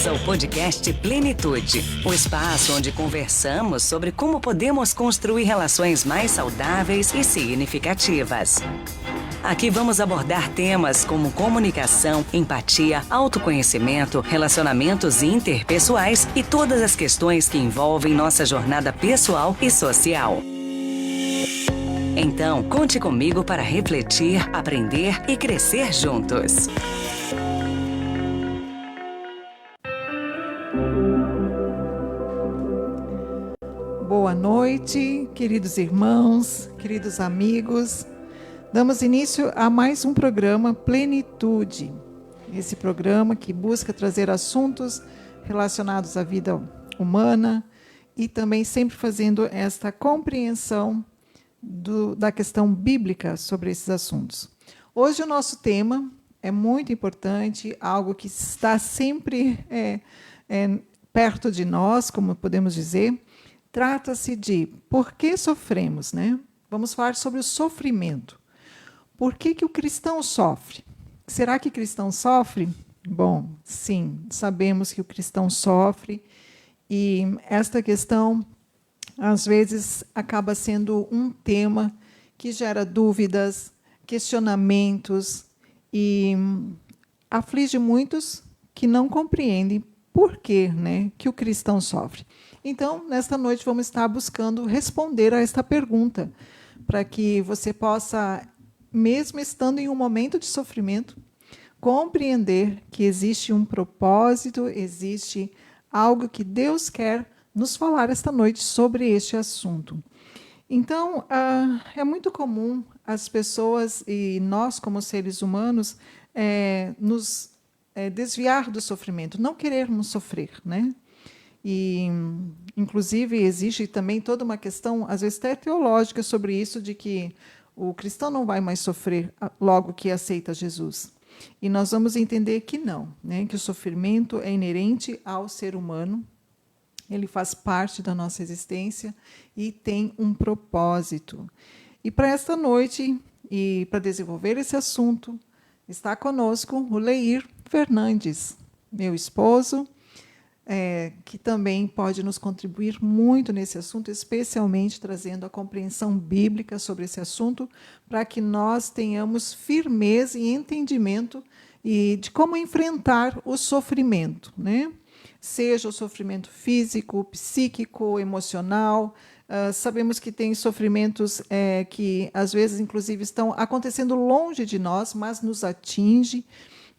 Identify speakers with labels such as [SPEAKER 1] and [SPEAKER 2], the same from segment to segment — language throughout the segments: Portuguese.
[SPEAKER 1] Ouça o podcast Plenitude, o espaço onde conversamos sobre como podemos construir relações mais saudáveis e significativas. Aqui vamos abordar temas como comunicação, empatia, autoconhecimento, relacionamentos interpessoais e todas as questões que envolvem nossa jornada pessoal e social. Então, conte comigo para refletir, aprender e crescer juntos.
[SPEAKER 2] Boa noite, queridos irmãos, queridos amigos. Damos início a mais um programa Plenitude. Esse programa que busca trazer assuntos relacionados à vida humana e também sempre fazendo esta compreensão da questão bíblica sobre esses assuntos. Hoje o nosso tema é muito importante, algo que está sempre perto de nós, como podemos dizer. Trata-se de por que sofremos, né? Vamos falar sobre o sofrimento. Por que o cristão sofre? Será que o cristão sofre? Bom, sim, sabemos que o cristão sofre e esta questão, às vezes, acaba sendo um tema que gera dúvidas, questionamentos e aflige muitos que não compreendem por que, né, que o cristão sofre. Então, nesta noite, vamos estar buscando responder a esta pergunta, para que você possa, mesmo estando em um momento de sofrimento, compreender que existe um propósito, existe algo que Deus quer nos falar esta noite sobre este assunto. Então, é muito comum as pessoas e nós, como seres humanos, nos desviar do sofrimento, não querermos sofrer, né? E, inclusive, existe também toda uma questão, às vezes até teológica, sobre isso, de que o cristão não vai mais sofrer logo que aceita Jesus. E nós vamos entender que não, né? Que o sofrimento é inerente ao ser humano, ele faz parte da nossa existência e tem um propósito. E para esta noite, e para desenvolver esse assunto, está conosco o Leir Fernandes, meu esposo, que também pode nos contribuir muito nesse assunto, especialmente trazendo a compreensão bíblica sobre esse assunto, para que nós tenhamos firmeza e entendimento de como enfrentar o sofrimento, né? Seja o sofrimento físico, psíquico, emocional. Sabemos que tem sofrimentos que, às vezes, inclusive, estão acontecendo longe de nós, mas nos atinge.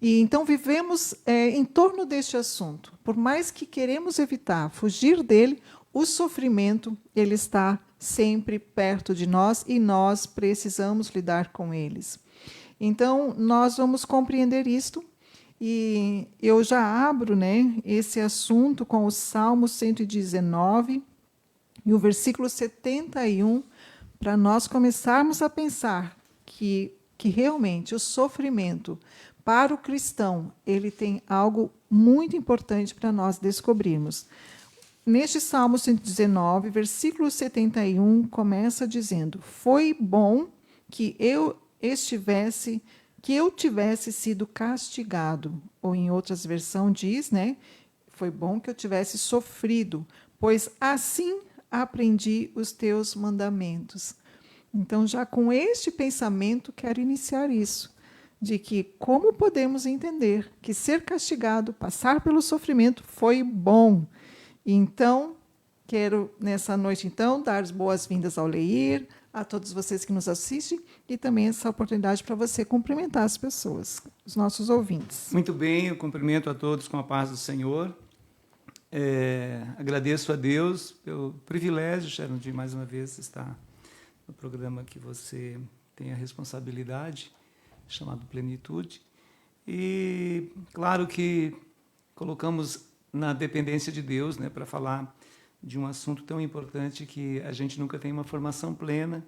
[SPEAKER 2] E então vivemos em torno deste assunto. Por mais que queremos evitar, fugir dele, o sofrimento ele está sempre perto de nós e nós precisamos lidar com eles. Então, nós vamos compreender isto e eu já abro, né, esse assunto com o Salmo 119 e o versículo 71, para nós começarmos a pensar que realmente o sofrimento para o cristão, ele tem algo muito importante para nós descobrirmos. Neste Salmo 119, versículo 71, começa dizendo: foi bom que eu tivesse sido castigado. Ou em outras versões diz, né? Foi bom que eu tivesse sofrido, pois assim aprendi os teus mandamentos. Então, já com este pensamento, quero iniciar isso, de que como podemos entender que ser castigado, passar pelo sofrimento, foi bom. Então, quero, nessa noite, então, dar as boas-vindas ao Leir, a todos vocês que nos assistem, e também essa oportunidade para você cumprimentar as pessoas, os nossos ouvintes.
[SPEAKER 3] Muito bem, eu cumprimento a todos com a paz do Senhor. Agradeço a Deus pelo privilégio, Sharon, de mais uma vez estar no programa que você tem a responsabilidade, chamado Plenitude. E, claro que colocamos na dependência de Deus, né, para falar de um assunto tão importante que a gente nunca tem uma formação plena,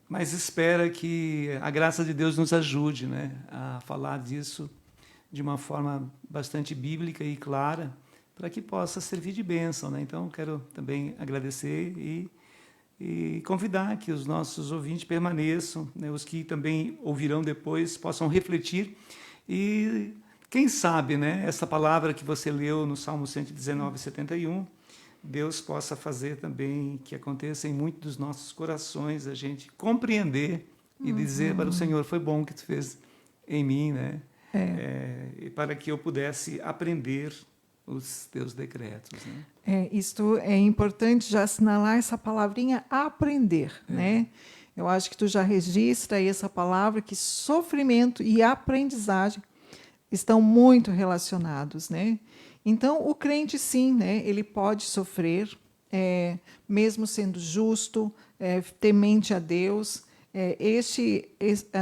[SPEAKER 3] mas espera que a graça de Deus nos ajude, né, a falar disso de uma forma bastante bíblica e clara, para que possa servir de bênção, né? Então, quero também agradecer e convidar que os nossos ouvintes permaneçam, né, os que também ouvirão depois possam refletir e quem sabe, né, essa palavra que você leu no Salmo 119, 71, Deus possa fazer também que aconteça em muitos dos nossos corações, a gente compreender e dizer para o Senhor, foi bom que tu fez em mim, né? E para que eu pudesse aprender os teus decretos, né?
[SPEAKER 2] Isto é importante já assinalar essa palavrinha aprender, né? Eu acho que tu já registra aí essa palavra que sofrimento e aprendizagem estão muito relacionados, né? Então, o crente, sim, né? Ele pode sofrer, mesmo sendo justo, temente a Deus.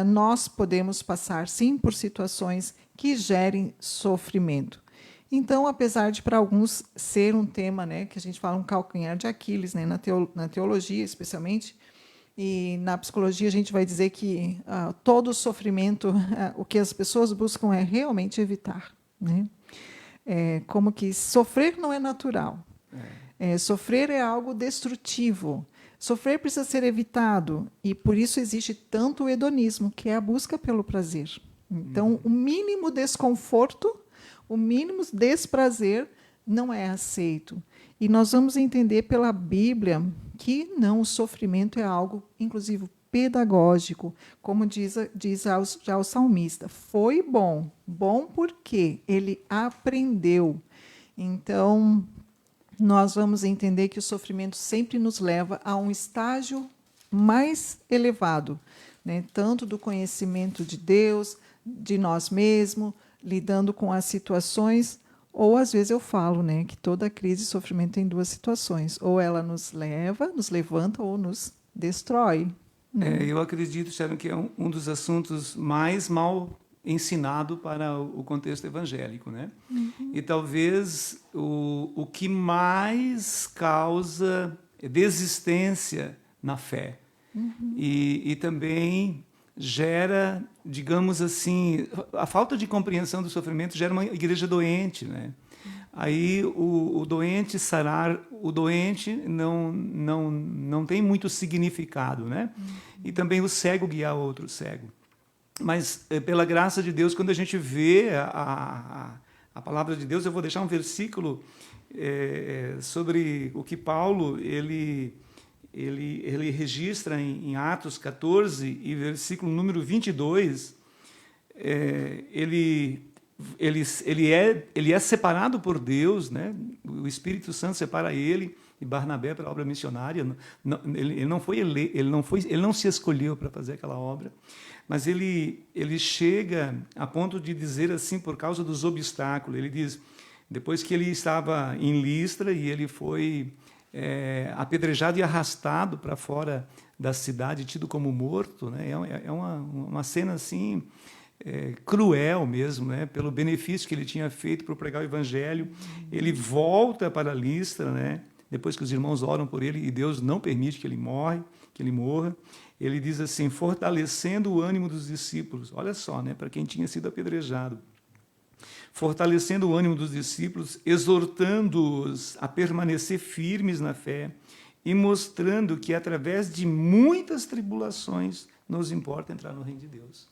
[SPEAKER 2] Nós podemos passar, sim, por situações que gerem sofrimento. Então, apesar de para alguns ser um tema, né, que a gente fala um calcanhar de Aquiles, né, na teologia especialmente, e na psicologia a gente vai dizer que todo sofrimento, o que as pessoas buscam é realmente evitar, né? Como que sofrer não é natural. Sofrer é algo destrutivo. Sofrer precisa ser evitado, e por isso existe tanto o hedonismo, que é a busca pelo prazer. Então, o mínimo desconforto, o mínimo desprazer não é aceito. E nós vamos entender pela Bíblia que não, o sofrimento é algo, inclusive, pedagógico, como diz já o salmista. Foi bom porque ele aprendeu. Então, nós vamos entender que o sofrimento sempre nos leva a um estágio mais elevado, né? Tanto do conhecimento de Deus, de nós mesmos, lidando com as situações, ou às vezes eu falo, né, que toda crise e sofrimento tem duas situações, ou ela nos levanta, ou nos destrói.
[SPEAKER 3] Eu acredito, Sharon, que é um dos assuntos mais mal ensinado para o contexto evangélico, né? E talvez o que mais causa desistência na fé. E também gera, digamos assim, a falta de compreensão do sofrimento gera uma igreja doente, né? Aí o doente sarar, o doente não tem muito significado, né? E também o cego guiar outro cego. Mas, pela graça de Deus, quando a gente vê a palavra de Deus, eu vou deixar um versículo sobre o que Paulo ele registra em Atos 14, e versículo número 22, ele é separado por Deus, né? O Espírito Santo separa ele e Barnabé para a obra missionária. Ele não se escolheu para fazer aquela obra, mas ele chega a ponto de dizer assim, por causa dos obstáculos. Ele diz, depois que ele estava em Listra e ele foi apedrejado e arrastado para fora da cidade, tido como morto, né? É uma cena assim cruel mesmo, né? Pelo benefício que ele tinha feito para pregar o evangelho. Ele volta para Listra, né? Depois que os irmãos oram por ele e Deus não permite que ele morra. Ele diz assim, fortalecendo o ânimo dos discípulos. Olha só, né? Para quem tinha sido apedrejado. Fortalecendo o ânimo dos discípulos, exortando-os a permanecer firmes na fé e mostrando que, através de muitas tribulações, nos importa entrar no reino de Deus.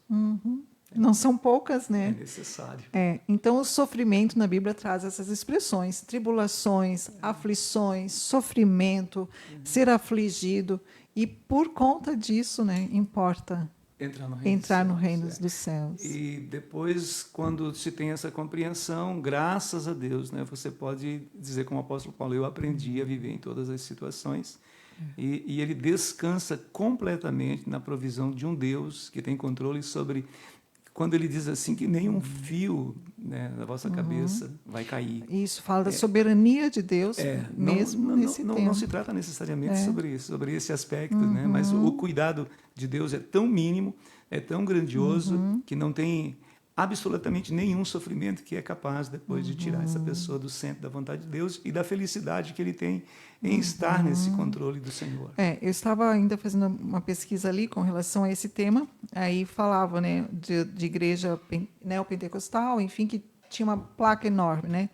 [SPEAKER 2] Não são poucas, né?
[SPEAKER 3] É necessário.
[SPEAKER 2] Então, o sofrimento na Bíblia traz essas expressões: tribulações, aflições, sofrimento, ser afligido. E, por conta disso, né, importa entrar no reino dos céus.
[SPEAKER 3] E depois, quando se tem essa compreensão, graças a Deus, né, você pode dizer como o apóstolo Paulo, eu aprendi a viver em todas as situações. E ele descansa completamente na provisão de um Deus que tem controle sobre... Quando ele diz assim que nenhum fio, né, da vossa cabeça vai cair.
[SPEAKER 2] Isso fala da soberania de Deus, mesmo nesse tempo.
[SPEAKER 3] Não se trata necessariamente sobre esse aspecto, né? Mas o cuidado de Deus é tão mínimo, é tão grandioso, que não tem absolutamente nenhum sofrimento que é capaz depois de tirar essa pessoa do centro da vontade de Deus e da felicidade que ele tem em estar nesse controle do Senhor.
[SPEAKER 2] Eu estava ainda fazendo uma pesquisa ali com relação a esse tema, aí falava, né, de igreja neopentecostal, enfim, que tinha uma placa enorme, né,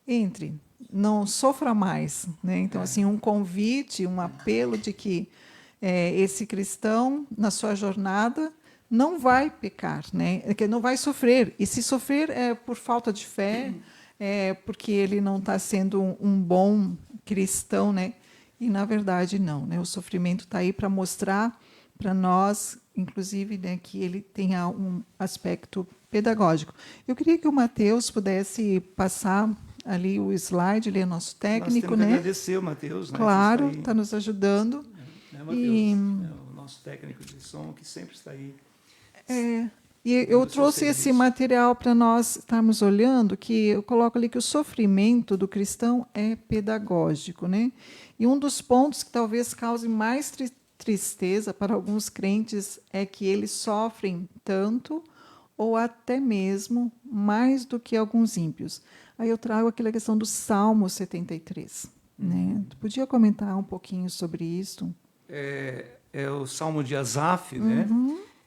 [SPEAKER 2] entre, não sofra mais, né, então assim, um convite, um apelo de que esse cristão, na sua jornada, não vai pecar, né? Que não vai sofrer. E se sofrer é por falta de fé, é porque ele não está sendo um bom cristão, né? E na verdade não, né? O sofrimento está aí para mostrar para nós, inclusive, né, que ele tenha um aspecto pedagógico. Eu queria que o Matheus pudesse passar ali o slide, ele é nosso técnico,
[SPEAKER 3] Nós temos
[SPEAKER 2] né?
[SPEAKER 3] que agradecer o Matheus, né?
[SPEAKER 2] Claro, está nos ajudando.
[SPEAKER 3] Matheus,
[SPEAKER 2] E
[SPEAKER 3] é o nosso técnico de som que sempre está aí.
[SPEAKER 2] E eu trouxe esse material para nós estarmos olhando, que eu coloco ali que o sofrimento do cristão é pedagógico, né? E um dos pontos que talvez cause mais tristeza para alguns crentes é que eles sofrem tanto ou até mesmo mais do que alguns ímpios. Aí eu trago aquela questão do Salmo 73. Né? Tu podia comentar um pouquinho sobre isso?
[SPEAKER 3] É o Salmo de Asaf, né?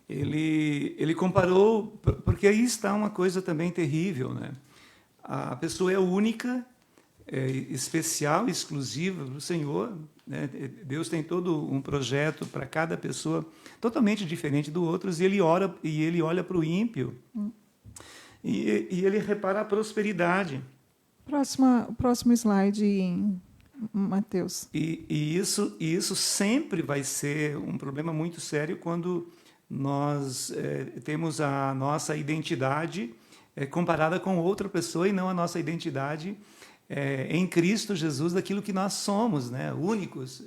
[SPEAKER 3] Ele comparou, porque aí está uma coisa também terrível, né? A pessoa é única, especial, exclusiva do Senhor, né? Deus tem todo um projeto para cada pessoa totalmente diferente do outro, e ele olha para o ímpio e ele repara a prosperidade.
[SPEAKER 2] Próximo slide, Matheus.
[SPEAKER 3] E isso sempre vai ser um problema muito sério quando nós temos a nossa identidade comparada com outra pessoa e não a nossa identidade em Cristo Jesus, daquilo que nós somos, né? Únicos,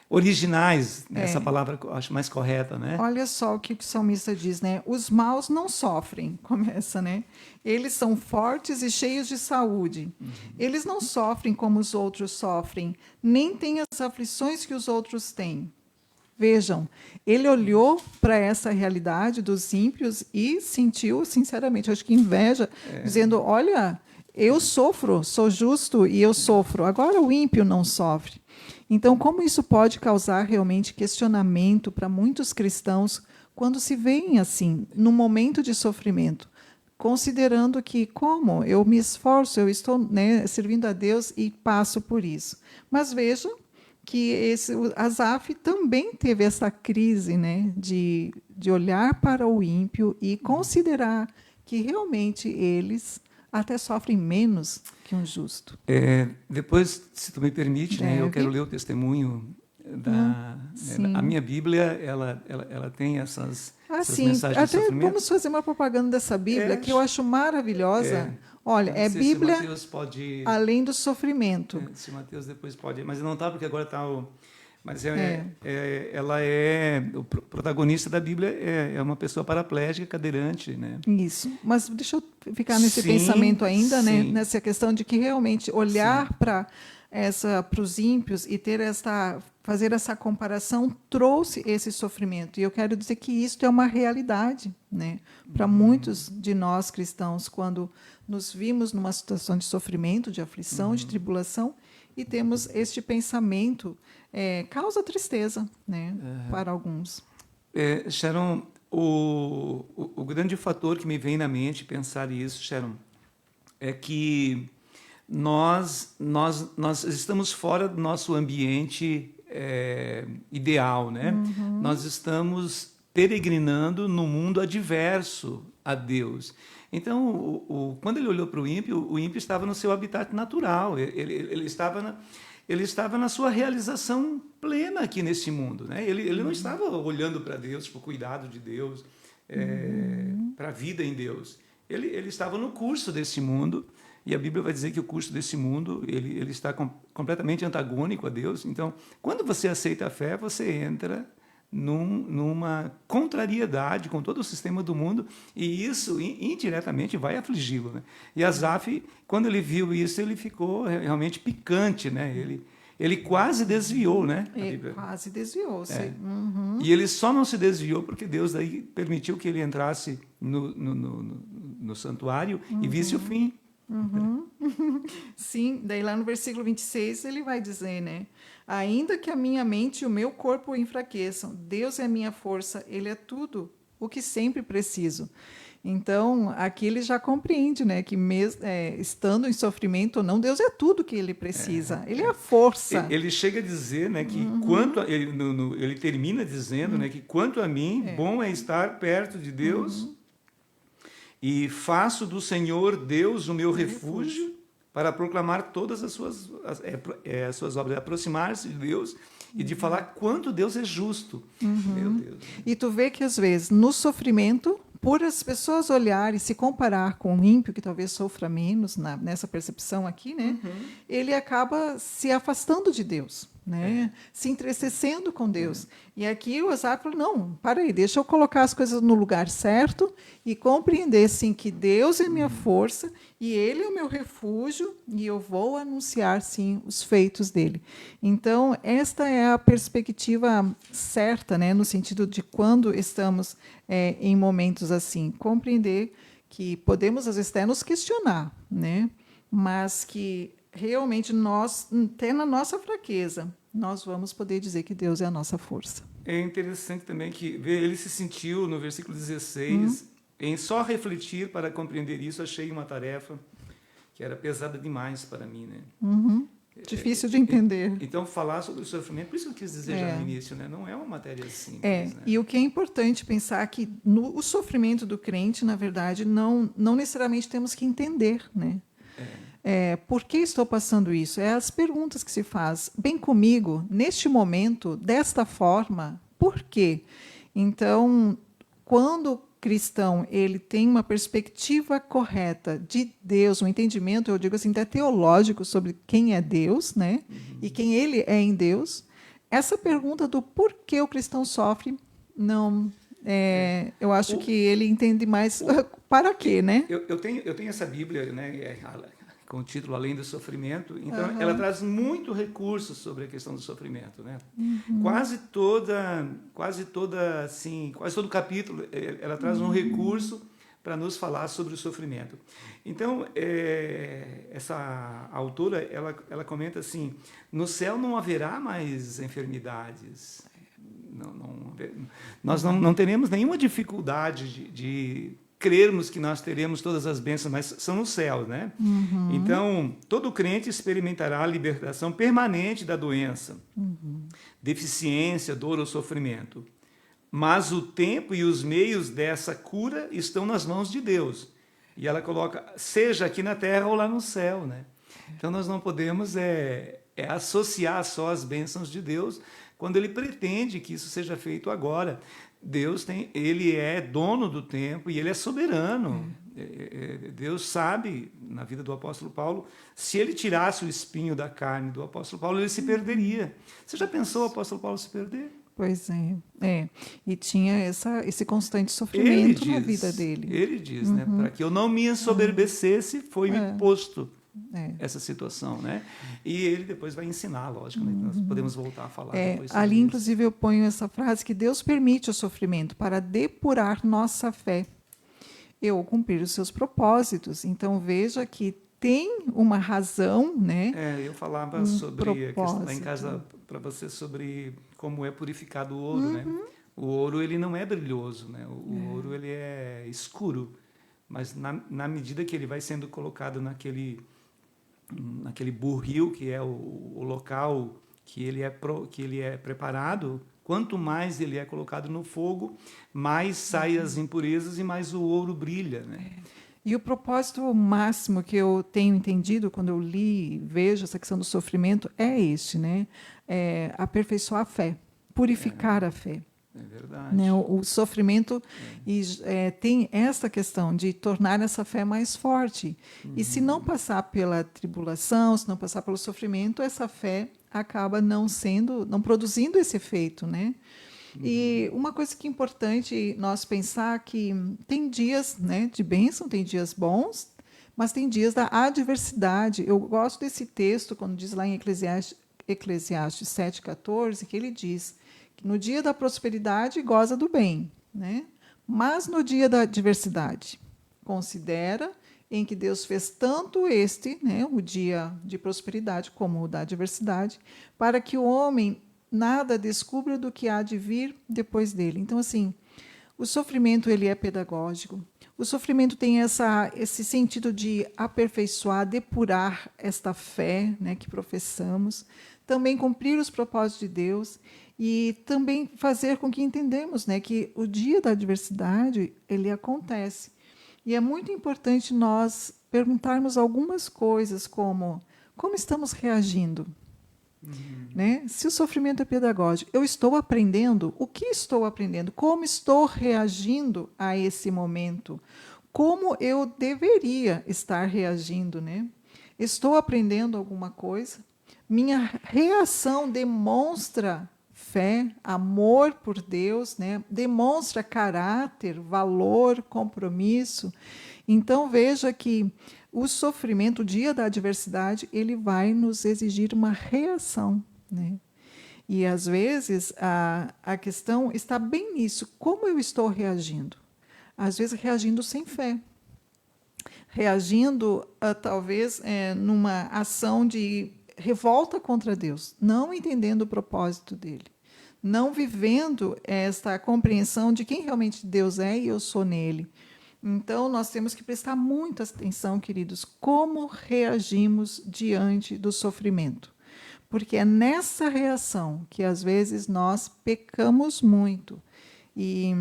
[SPEAKER 3] originais, essa palavra eu acho mais correta, né?
[SPEAKER 2] Olha só o que o salmista diz, né? Os maus não sofrem, começa, né? Eles são fortes e cheios de saúde. Eles não sofrem como os outros sofrem, nem têm as aflições que os outros têm. Vejam, ele olhou para essa realidade dos ímpios e sentiu, sinceramente, acho que inveja, dizendo, olha, eu sofro, sou justo e eu sofro. Agora o ímpio não sofre. Então, como isso pode causar realmente questionamento para muitos cristãos quando se veem assim, num momento de sofrimento, considerando que, como eu me esforço, eu estou, né, servindo a Deus e passo por isso. Mas vejam que o Asaf também teve essa crise, né, de olhar para o ímpio e considerar que realmente eles até sofrem menos que um justo.
[SPEAKER 3] Depois, se tu me permite, né, eu quero ler o testemunho a minha Bíblia, ela tem essas mensagens de
[SPEAKER 2] até
[SPEAKER 3] sofrimento.
[SPEAKER 2] vamos fazer uma propaganda dessa Bíblia que eu acho maravilhosa. Olha, é Bíblia além do sofrimento.
[SPEAKER 3] Se o Matheus depois pode, mas não está porque agora está o. Mas ela é o protagonista da Bíblia é uma pessoa paraplégica, cadeirante, né?
[SPEAKER 2] Isso. Mas deixa eu ficar nesse pensamento ainda, né? Nessa questão de que realmente olhar para os ímpios e fazer essa comparação trouxe esse sofrimento. E eu quero dizer que isso é uma realidade, né? Para muitos de nós cristãos, quando nos vimos numa situação de sofrimento, de aflição, de tribulação, e temos este pensamento, causa tristeza, né? Para alguns.
[SPEAKER 3] Sharon, o grande fator que me vem na mente pensar isso, Sharon, é que nós estamos fora do nosso ambiente ideal, né? Nós estamos peregrinando no mundo adverso a Deus. Então, quando ele olhou para o ímpio estava no seu habitat natural. Ele estava na sua realização plena aqui nesse mundo, né? Ele não estava olhando para Deus, para o cuidado de Deus, para a vida em Deus. Ele estava no curso desse mundo. E a Bíblia vai dizer que o curso desse mundo ele está completamente antagônico a Deus. Então, quando você aceita a fé, você entra numa contrariedade com todo o sistema do mundo, e isso indiretamente vai afligi-lo, né? E Asaf, quando ele viu isso, ele ficou realmente picante, né? Ele quase desviou, né?
[SPEAKER 2] Quase desviou-se.
[SPEAKER 3] E ele só não se desviou porque Deus daí permitiu que ele entrasse no santuário e visse o fim.
[SPEAKER 2] Sim, daí lá no versículo 26 ele vai dizer, né? Ainda que a minha mente e o meu corpo enfraqueçam, Deus é a minha força, Ele é tudo o que sempre preciso. Então, aqui ele já compreende, né, que mesmo estando em sofrimento ou não, Deus é tudo que ele precisa. Ele é a força.
[SPEAKER 3] Ele chega a dizer, né, que quanto ele termina dizendo, né, que quanto a mim, bom é estar perto de Deus e faço do Senhor Deus o meu refúgio para proclamar todas as suas obras, aproximar-se de Deus e de falar quanto Deus é justo. Meu Deus.
[SPEAKER 2] E tu vê que, às vezes, no sofrimento, por as pessoas olharem e se comparar com o ímpio, que talvez sofra menos nessa percepção aqui, né? Ele acaba se afastando de Deus, né? Se entristecendo com Deus. E aqui o Osar falou, não, para aí, deixa eu colocar as coisas no lugar certo e compreender, sim, que Deus é minha força e Ele é o meu refúgio e eu vou anunciar, sim, os feitos dele. Então, esta é a perspectiva certa, né? No sentido de quando estamos em momentos assim, compreender que podemos, às vezes, até nos questionar, né? Mas que realmente nós, até na nossa fraqueza, nós vamos poder dizer que Deus é a nossa força.
[SPEAKER 3] É interessante também que ele se sentiu, no versículo 16, em só refletir para compreender isso, achei uma tarefa que era pesada demais para mim, né?
[SPEAKER 2] Difícil de entender.
[SPEAKER 3] Então, falar sobre o sofrimento, por isso que eu quis dizer já no início, né? Não é uma matéria simples. Né?
[SPEAKER 2] E o que é importante pensar que o sofrimento do crente, na verdade, não necessariamente temos que entender, né? Por que estou passando isso? É as perguntas que se faz. Bem comigo, neste momento, desta forma, por quê? Então, quando o cristão ele tem uma perspectiva correta de Deus, um entendimento, eu digo assim, até teológico sobre quem é Deus, né? E quem ele é em Deus, essa pergunta do porquê o cristão sofre, não... eu acho que ele entende mais para quê, né?
[SPEAKER 3] Eu tenho essa Bíblia, né? Com o título Além do Sofrimento, então ela traz muito recurso sobre a questão do sofrimento, né? Quase todo o capítulo ela traz um recurso para nos falar sobre o sofrimento. Então, essa autora ela comenta assim: no céu não haverá mais enfermidades. Nós não teremos nenhuma dificuldade de crermos que nós teremos todas as bênçãos, mas são no céu, né? Então, todo crente experimentará a libertação permanente da doença, deficiência, dor ou sofrimento. Mas o tempo e os meios dessa cura estão nas mãos de Deus. E ela coloca, seja aqui na terra ou lá no céu, né? Então, nós não podemos associar só as bênçãos de Deus quando Ele pretende que isso seja feito agora. Deus ele é dono do tempo e ele é soberano. Deus sabe, na vida do apóstolo Paulo, se ele tirasse o espinho da carne do apóstolo Paulo, ele se perderia. Você já pensou o apóstolo Paulo se perder?
[SPEAKER 2] Pois é. E tinha esse constante sofrimento na vida dele.
[SPEAKER 3] Ele diz, né? Para que eu não me ensoberbecesse, foi-me posto essa situação, né? E ele depois vai ensinar, lógico, né? Nós podemos voltar a falar depois sobre
[SPEAKER 2] ali,
[SPEAKER 3] isso.
[SPEAKER 2] inclusive, eu ponho essa frase que Deus permite o sofrimento para depurar nossa fé e ou cumprir os seus propósitos. Então, veja que tem uma razão, né?
[SPEAKER 3] Eu falava sobre a questão lá em casa para você sobre como é purificado o ouro, né? O ouro ele não é brilhoso, né? O ouro ele é escuro, mas na medida que ele vai sendo colocado naquele burril, que é o local que ele é preparado, quanto mais ele é colocado no fogo, mais saem as impurezas e mais o ouro brilha, né?
[SPEAKER 2] E o propósito máximo que eu tenho entendido quando eu li e vejo essa questão do sofrimento é este, né? Aperfeiçoar a fé, purificar a fé.
[SPEAKER 3] É verdade.
[SPEAKER 2] Né? O sofrimento tem essa questão de tornar essa fé mais forte. E se não passar pela tribulação, se não passar pelo sofrimento, essa fé acaba não produzindo esse efeito, né? E uma coisa que é importante nós pensar que tem dias, né, de bênção, tem dias bons, mas tem dias da adversidade. Eu gosto desse texto, quando diz lá em Eclesiastes 7,14, que ele diz que no dia da prosperidade goza do bem, né? Mas no dia da adversidade, considera em que Deus fez tanto né, o dia de prosperidade, como o da adversidade, para que o homem nada descubra do que há de vir depois dele. Então, assim, O sofrimento ele é pedagógico. O sofrimento tem esse sentido de aperfeiçoar, depurar esta fé, né, que professamos, também cumprir os propósitos de Deus e também fazer com que entendamos, né, que o dia da adversidade ele acontece. E é muito importante nós perguntarmos algumas coisas como estamos reagindo? Né? Se o sofrimento é pedagógico, eu estou aprendendo? O que estou aprendendo? Como estou reagindo a esse momento? Como eu deveria estar reagindo? Né? Estou aprendendo alguma coisa? Minha reação demonstra fé, amor por Deus, né? Demonstra caráter, valor, compromisso. Então, veja que o sofrimento, o dia da adversidade, ele vai nos exigir uma reação, né? E, às vezes, a questão está bem nisso. Como eu estou reagindo? Às vezes, reagindo sem fé. Reagindo, talvez, numa ação de revolta contra Deus, não entendendo o propósito dele, não vivendo esta compreensão de quem realmente Deus é e eu sou nele. Então, nós temos que prestar muita atenção, queridos, como reagimos diante do sofrimento. Porque é nessa reação que, às vezes, nós pecamos muito. E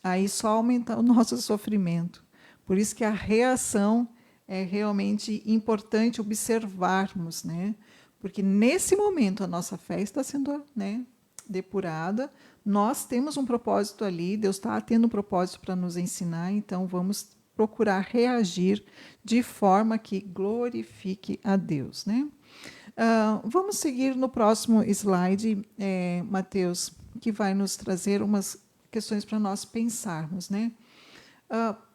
[SPEAKER 2] aí só aumenta o nosso sofrimento. Por isso que a reação é realmente importante observarmos, né? Porque, nesse momento, a nossa fé está sendo, né, depurada. Nós temos um propósito ali, Deus está tendo um propósito para nos ensinar, então vamos procurar reagir de forma que glorifique a Deus, né? Vamos seguir no próximo slide, Mateus, que vai nos trazer umas questões para nós pensarmos, né?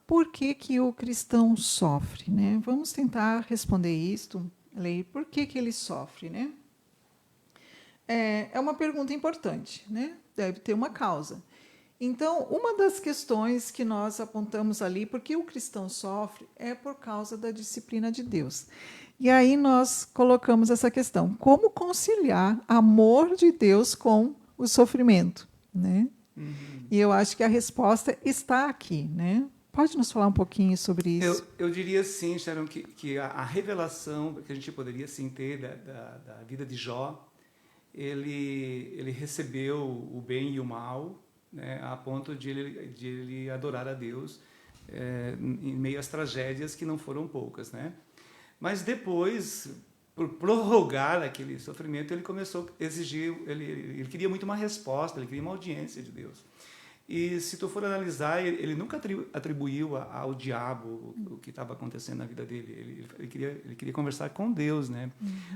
[SPEAKER 2] Por que o cristão sofre, né? Vamos tentar responder isto, Leir. Por que ele sofre, né? É uma pergunta importante, né? Deve ter uma causa. Então, uma das questões que nós apontamos ali, porque o cristão sofre, é por causa da disciplina de Deus. E aí nós colocamos essa questão: como conciliar amor de Deus com o sofrimento, né? E eu acho que a resposta está aqui, né? Pode nos falar um pouquinho sobre isso?
[SPEAKER 3] Eu diria sim, Sharon, que a revelação que a gente poderia sim ter da vida de Jó, ele recebeu o bem e o mal, né, a ponto de ele adorar a Deus em meio às tragédias que não foram poucas, né? Mas depois, por prorrogar aquele sofrimento, ele começou a exigir, ele queria muito uma resposta, ele queria uma audiência de Deus. E se tu for analisar, ele nunca atribuiu ao diabo o que estava acontecendo na vida dele. Ele queria conversar com Deus, né?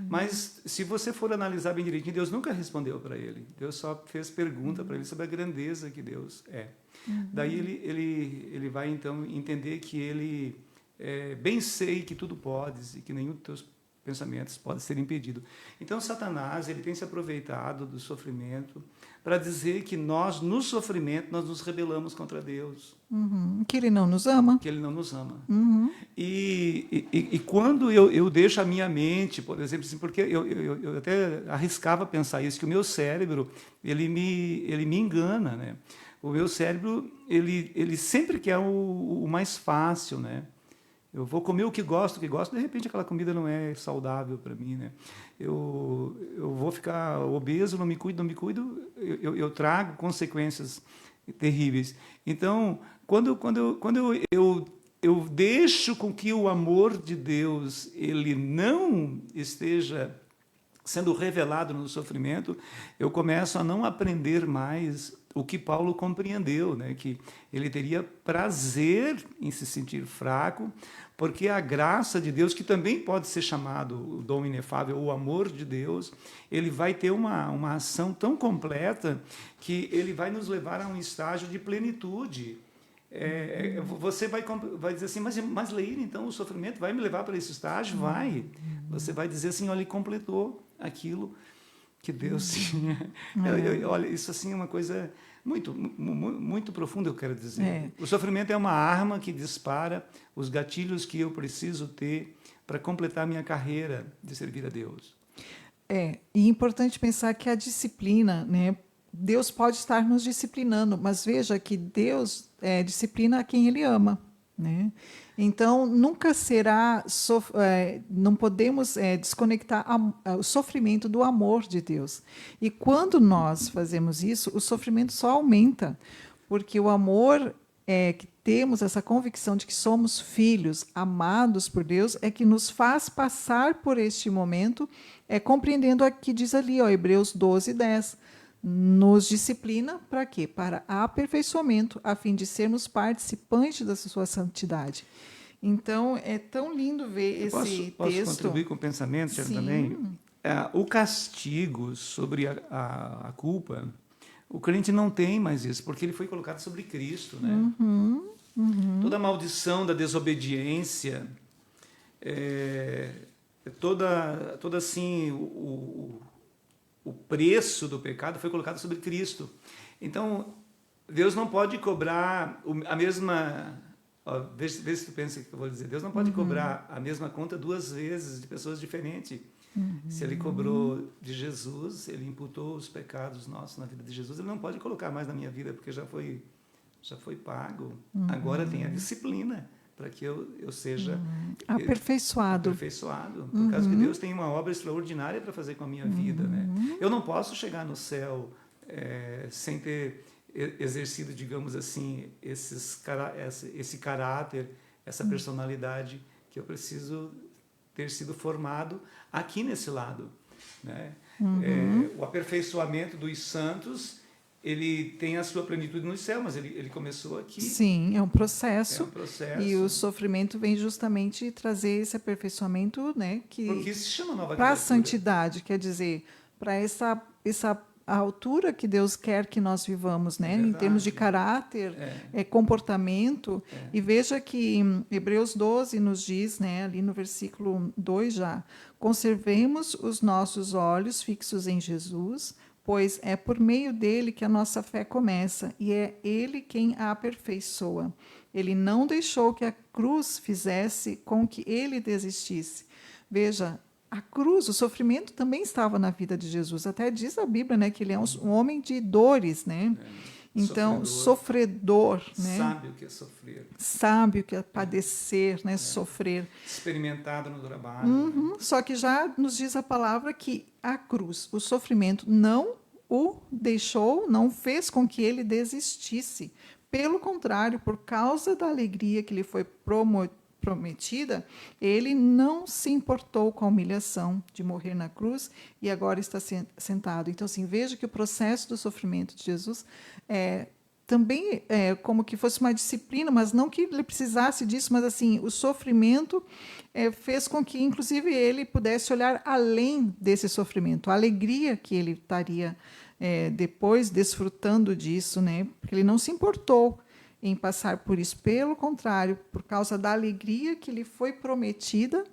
[SPEAKER 3] Mas se você for analisar bem direitinho, Deus nunca respondeu para ele. Deus só fez pergunta para ele sobre a grandeza que Deus é. Daí ele vai então entender que ele bem sei que tudo podes e que nenhum dos teus pensamentos pode ser impedido. Então Satanás ele tem se aproveitado do sofrimento para dizer que nós, no sofrimento, nós nos rebelamos contra Deus.
[SPEAKER 2] Que Ele não nos ama.
[SPEAKER 3] Que Ele não nos ama. E quando eu deixo a minha mente, por exemplo, assim, porque eu até arriscava pensar isso, que o meu cérebro, ele me engana, né? O meu cérebro, ele sempre quer o mais fácil, né? Eu vou comer o que gosto, de repente aquela comida não é saudável para mim, né? Eu vou ficar obeso, não me cuido, eu trago consequências terríveis. Então, quando eu deixo com que o amor de Deus ele não esteja sendo revelado no sofrimento, eu começo a não aprender mais o que Paulo compreendeu, né? Que ele teria prazer em se sentir fraco, porque a graça de Deus, que também pode ser chamado o dom inefável, o amor de Deus, ele vai ter uma ação tão completa que ele vai nos levar a um estágio de plenitude. Você vai dizer assim, mas Leir, então o sofrimento vai me levar para esse estágio? Vai. Você vai dizer assim, olha, ele completou aquilo que Deus tinha. Olha, isso assim é uma coisa muito profunda, eu quero dizer. O sofrimento é uma arma que dispara os gatilhos que eu preciso ter para completar minha carreira de servir a Deus.
[SPEAKER 2] E é importante pensar que a disciplina, né, Deus pode estar nos disciplinando, mas veja que Deus disciplina a quem Ele ama, né? Então, nunca será, não podemos desconectar o sofrimento do amor de Deus. E quando nós fazemos isso, o sofrimento só aumenta, porque o amor que temos essa convicção de que somos filhos amados por Deus é que nos faz passar por este momento, compreendendo o que diz ali, Hebreus 12:10. Nos disciplina para quê? Para aperfeiçoamento, a fim de sermos participantes da sua santidade. Então, é tão lindo ver esse texto.
[SPEAKER 3] Posso contribuir com o pensamento também? O castigo sobre a culpa, o crente não tem mais isso, porque ele foi colocado sobre Cristo, né? Toda a maldição da desobediência, toda assim, o preço do pecado foi colocado sobre Cristo. Então, Deus não pode cobrar a mesma... Vê se tu pensa o que eu vou dizer. Deus não pode cobrar a mesma conta 2 vezes de pessoas diferentes. Se Ele cobrou de Jesus, Ele imputou os pecados nossos na vida de Jesus, Ele não pode colocar mais na minha vida, porque já foi pago. Agora tem a disciplina para que eu seja
[SPEAKER 2] aperfeiçoado.
[SPEAKER 3] Por causa que Deus tem uma obra extraordinária para fazer com a minha vida, né? Eu não posso chegar no céu sem ter exercido, digamos assim, esse caráter, essa personalidade que eu preciso ter sido formado aqui nesse lado, né? O aperfeiçoamento dos santos, ele tem a sua plenitude no céu, mas ele começou aqui.
[SPEAKER 2] Sim, é um processo.
[SPEAKER 3] É um processo.
[SPEAKER 2] E o sofrimento vem justamente trazer esse aperfeiçoamento, né,
[SPEAKER 3] porque isso se chama nova
[SPEAKER 2] para a
[SPEAKER 3] criatura.
[SPEAKER 2] Santidade, quer dizer, para essa a altura que Deus quer que nós vivamos, né, em termos de caráter, comportamento. E veja que Hebreus 12 nos diz, né, ali no versículo 2 já, conservemos os nossos olhos fixos em Jesus, pois é por meio dele que a nossa fé começa, e é ele quem a aperfeiçoa. Ele não deixou que a cruz fizesse com que ele desistisse. Veja, a cruz, o sofrimento também estava na vida de Jesus. Até diz a Bíblia, né, que ele é um homem de dores, né? Então, sofredor, né?
[SPEAKER 3] Sabe o que é sofrer.
[SPEAKER 2] Sabe o que é padecer, né? Sofrer.
[SPEAKER 3] Experimentado no trabalho.
[SPEAKER 2] Né? Só que já nos diz a palavra que a cruz, o sofrimento, não o deixou, não fez com que ele desistisse. Pelo contrário, por causa da alegria que lhe foi prometida, ele não se importou com a humilhação de morrer na cruz e agora está sentado. Então, assim, veja que o processo do sofrimento de Jesus também como que fosse uma disciplina, mas não que ele precisasse disso, mas assim, o sofrimento fez com que, inclusive, ele pudesse olhar além desse sofrimento, a alegria que ele estaria depois desfrutando disso, né? Porque ele não se importou em passar por isso. Pelo contrário, por causa da alegria que lhe foi prometida,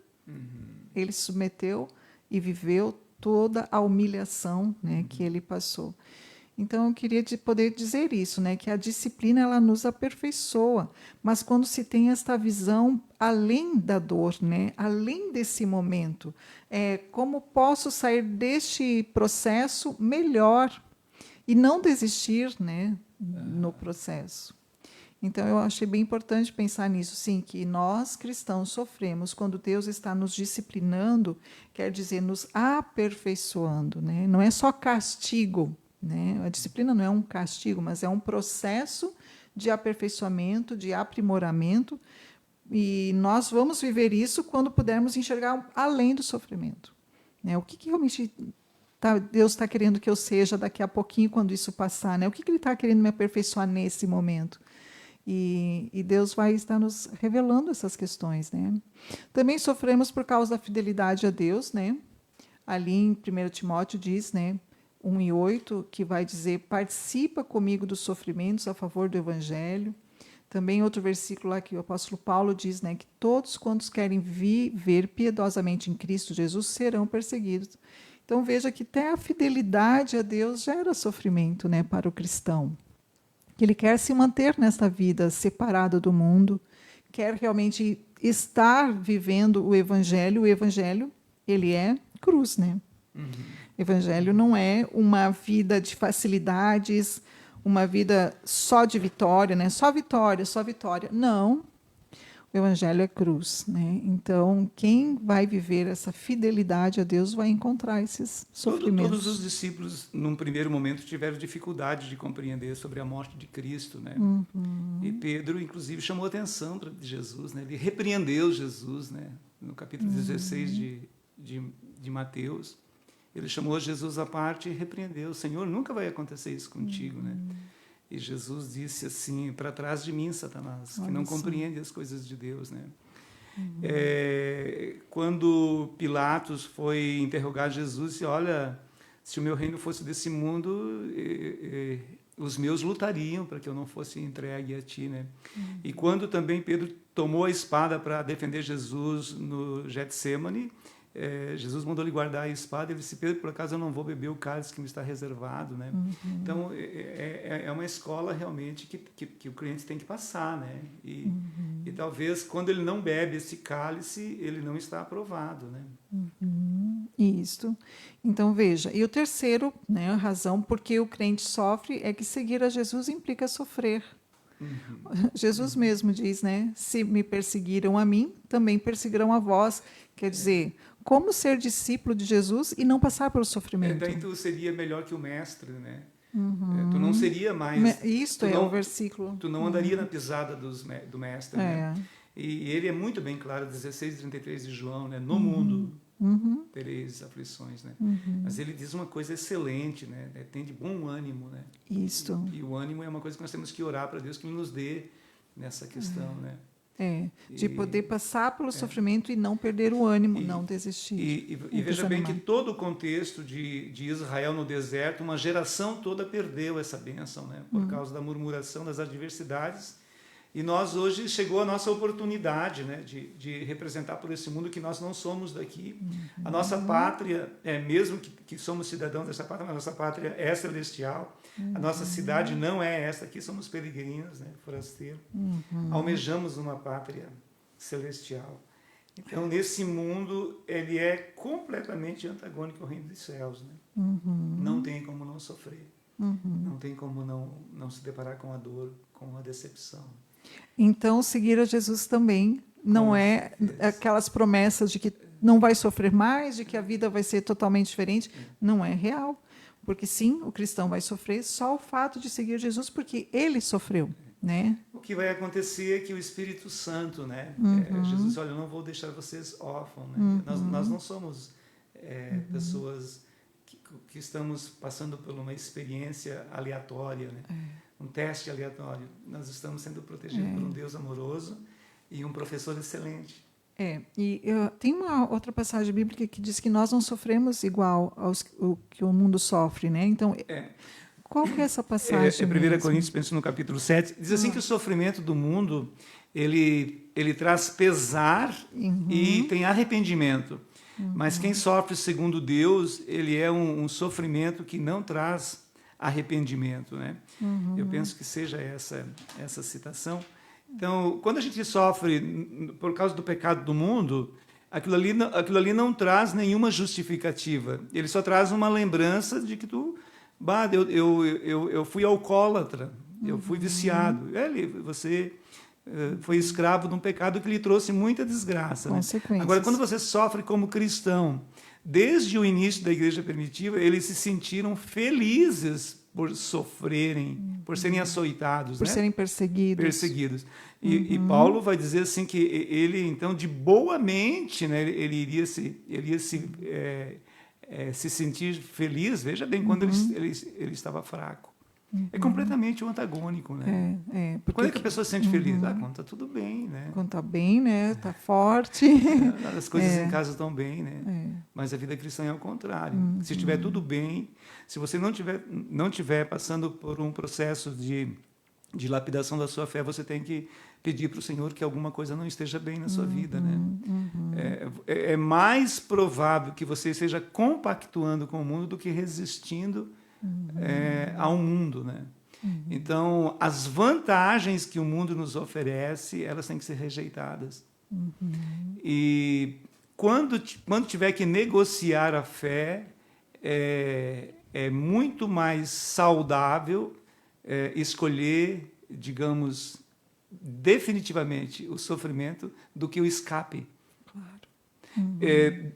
[SPEAKER 2] ele se submeteu e viveu toda a humilhação, né, que ele passou. Então, eu queria poder dizer isso, né, que a disciplina ela nos aperfeiçoa, mas quando se tem esta visão além da dor, né, além desse momento, como posso sair deste processo melhor e não desistir, né, no processo. Então, eu achei bem importante pensar nisso, sim, que nós, cristãos, sofremos quando Deus está nos disciplinando, quer dizer, nos aperfeiçoando, né? Não é só castigo, né? A disciplina não é um castigo, mas é um processo de aperfeiçoamento, de aprimoramento, e nós vamos viver isso quando pudermos enxergar além do sofrimento, né? O que realmente Deus está querendo que eu seja daqui a pouquinho, quando isso passar, né? O que Ele está querendo me aperfeiçoar nesse momento? E Deus vai estar nos revelando essas questões, né? Também sofremos por causa da fidelidade a Deus, né? Ali em 1 Timóteo diz, né, 1:8, que vai dizer, participa comigo dos sofrimentos a favor do Evangelho. Também outro versículo lá que o apóstolo Paulo diz, né, que todos quantos querem viver piedosamente em Cristo Jesus serão perseguidos. Então veja que até a fidelidade a Deus gera sofrimento, né, para o cristão. Que ele quer se manter nesta vida separado do mundo, quer realmente estar vivendo o Evangelho. O Evangelho, ele é cruz, né? Evangelho não é uma vida de facilidades, uma vida só de vitória, né? Só vitória, só vitória. Não. O Evangelho é cruz, né? Então, quem vai viver essa fidelidade a Deus vai encontrar esses sofrimentos.
[SPEAKER 3] Todos os discípulos, num primeiro momento, tiveram dificuldade de compreender sobre a morte de Cristo, né? E Pedro, inclusive, chamou a atenção para Jesus, né? Ele repreendeu Jesus, né? No capítulo 16 de Mateus. Ele chamou Jesus à parte e repreendeu. Senhor, nunca vai acontecer isso contigo, né? E Jesus disse assim, para trás de mim, Satanás, que não compreende as coisas de Deus, né? Quando Pilatos foi interrogar Jesus, disse, olha, se o meu reino fosse desse mundo, os meus lutariam para que eu não fosse entregue a ti, né? E quando também Pedro tomou a espada para defender Jesus no Getsêmani, Jesus mandou lhe guardar a espada. Ele disse, Pedro, por acaso eu não vou beber o cálice que me está reservado, né? Então é uma escola realmente que o crente tem que passar, né? E talvez quando ele não bebe esse cálice, ele não está aprovado, né?
[SPEAKER 2] Isso. Então veja, e o terceiro, né, a razão porque o crente sofre é que seguir a Jesus implica sofrer. Jesus mesmo diz, né? Se me perseguiram a mim, também perseguirão a vós. Quer dizer, como ser discípulo de Jesus e não passar pelo sofrimento?
[SPEAKER 3] Então tu seria melhor que o mestre, né? Tu não seria mais...
[SPEAKER 2] Isto é o versículo.
[SPEAKER 3] Tu não andaria na pisada do mestre, né? E ele é muito bem claro, 16:33 de João, né? No mundo tereis aflições, né? Mas ele diz uma coisa excelente, né? Tem de bom ânimo, né?
[SPEAKER 2] Isto.
[SPEAKER 3] E o ânimo é uma coisa que nós temos que orar para Deus que Ele nos dê nessa questão, né?
[SPEAKER 2] De poder passar pelo sofrimento e não perder o ânimo, não desistir.
[SPEAKER 3] E veja bem que todo o contexto de Israel no deserto, uma geração toda perdeu essa bênção, né? Por causa da murmuração, das adversidades. E nós hoje chegou a nossa oportunidade, né, de representar por esse mundo que nós não somos daqui. A nossa pátria, mesmo que somos cidadãos dessa pátria, mas a nossa pátria é celestial. A nossa cidade não é esta aqui, somos peregrinos, né, forasteiros. Almejamos uma pátria celestial. Então, nesse mundo, ele é completamente antagônico ao reino dos céus, né? Não tem como não sofrer. Não tem como não se deparar com a dor, com a decepção.
[SPEAKER 2] Então, seguir a Jesus também não é aquelas promessas de que não vai sofrer mais, de que a vida vai ser totalmente diferente. Não é real. Porque, sim, o cristão vai sofrer só o fato de seguir Jesus, porque ele sofreu, né?
[SPEAKER 3] O que vai acontecer é que o Espírito Santo, né? Jesus, olha, eu não vou deixar vocês órfãos, né? Nós não somos pessoas que estamos passando por uma experiência aleatória, né? Um teste aleatório. Nós estamos sendo protegidos por um Deus amoroso e um professor excelente.
[SPEAKER 2] Tem uma outra passagem bíblica que diz que nós não sofremos igual ao que o mundo sofre, né? Então, qual que é essa passagem?
[SPEAKER 3] 1 Coríntios, penso no capítulo 7, diz assim que o sofrimento do mundo, ele traz pesar e tem arrependimento. Mas quem sofre segundo Deus, ele é um sofrimento que não traz arrependimento, né? Eu penso que seja essa citação. Então, quando a gente sofre por causa do pecado do mundo, aquilo ali não traz nenhuma justificativa. Ele só traz uma lembrança de que eu fui alcoólatra, eu fui viciado. Você foi escravo de um pecado que lhe trouxe muita desgraça. Né? Agora, quando você sofre como cristão, desde o início da igreja primitiva, eles se sentiram felizes por sofrerem, por serem açoitados,
[SPEAKER 2] por serem perseguidos.
[SPEAKER 3] E Paulo vai dizer assim que ele, então, de boa mente, né, ele iria se sentir feliz, veja bem, quando ele estava fraco. É completamente o antagônico, né? Quando é que a pessoa se sente feliz? Quando está tudo bem, né?
[SPEAKER 2] Quando está bem, né? Está forte.
[SPEAKER 3] As coisas em casa estão bem, né? Mas a vida cristã é o contrário. Se estiver tudo bem, se você não tiver passando por um processo de lapidação da sua fé, você tem que pedir para o Senhor que alguma coisa não esteja bem na sua vida, né? É mais provável que você esteja compactuando com o mundo do que resistindo ao mundo, né? Então, as vantagens que o mundo nos oferece, elas têm que ser rejeitadas. E quando tiver que negociar a fé, é muito mais saudável escolher, digamos, definitivamente o sofrimento do que o escape.
[SPEAKER 2] Claro.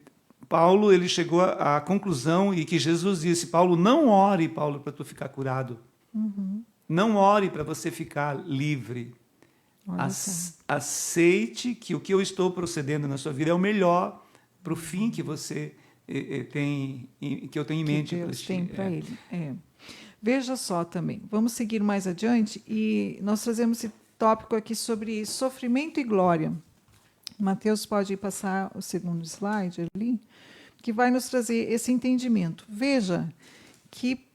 [SPEAKER 3] Paulo ele chegou à conclusão e que Jesus disse, Paulo, não ore, Paulo, para tu ficar curado. Não ore para você ficar livre. Aceite que o que eu estou procedendo na sua vida é o melhor para o fim que você tem, que eu tenho em mente.
[SPEAKER 2] Que Deus tem para ele. Veja só também, vamos seguir mais adiante e nós trazemos esse tópico aqui sobre sofrimento e glória. Mateus pode passar o segundo slide ali, que vai nos trazer esse entendimento. Veja que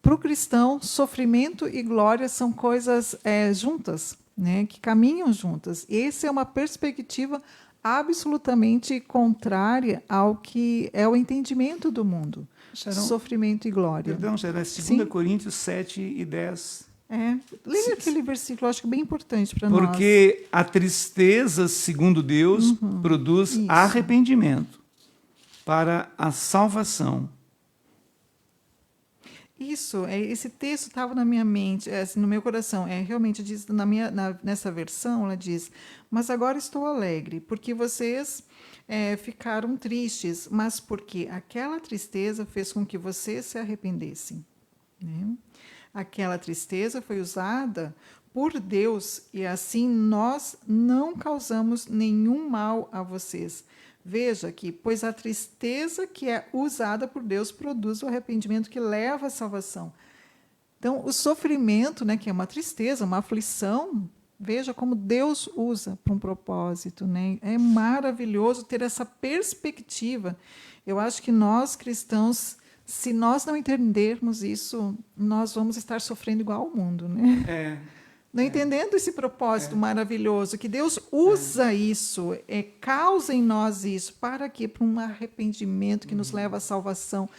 [SPEAKER 2] para o cristão, sofrimento e glória são coisas juntas, né, que caminham juntas. Essa é uma perspectiva absolutamente contrária ao que é o entendimento do mundo. Sofrimento e glória.
[SPEAKER 3] Perdão, Sharon, 2 Coríntios 7 e 10.
[SPEAKER 2] Leia aquele versículo, acho que é bem importante para nós.
[SPEAKER 3] Porque a tristeza, segundo Deus, produz arrependimento para a salvação.
[SPEAKER 2] Isso, esse texto estava na minha mente, no meu coração. Realmente diz nessa versão, ela diz: mas agora estou alegre, porque vocês ficaram tristes, mas porque aquela tristeza fez com que vocês se arrependessem. Né? Aquela tristeza foi usada por Deus e assim nós não causamos nenhum mal a vocês. Veja aqui, pois a tristeza que é usada por Deus produz o arrependimento que leva à salvação. Então, o sofrimento, né, que é uma tristeza, uma aflição, veja como Deus usa para um propósito. Né? É maravilhoso ter essa perspectiva. Eu acho que nós, cristãos, se nós não entendermos isso, nós vamos estar sofrendo igual ao mundo. Né? Não entendendo esse propósito maravilhoso, que Deus usa isso, causa em nós isso, para quê? Para um arrependimento que nos leva à salvação.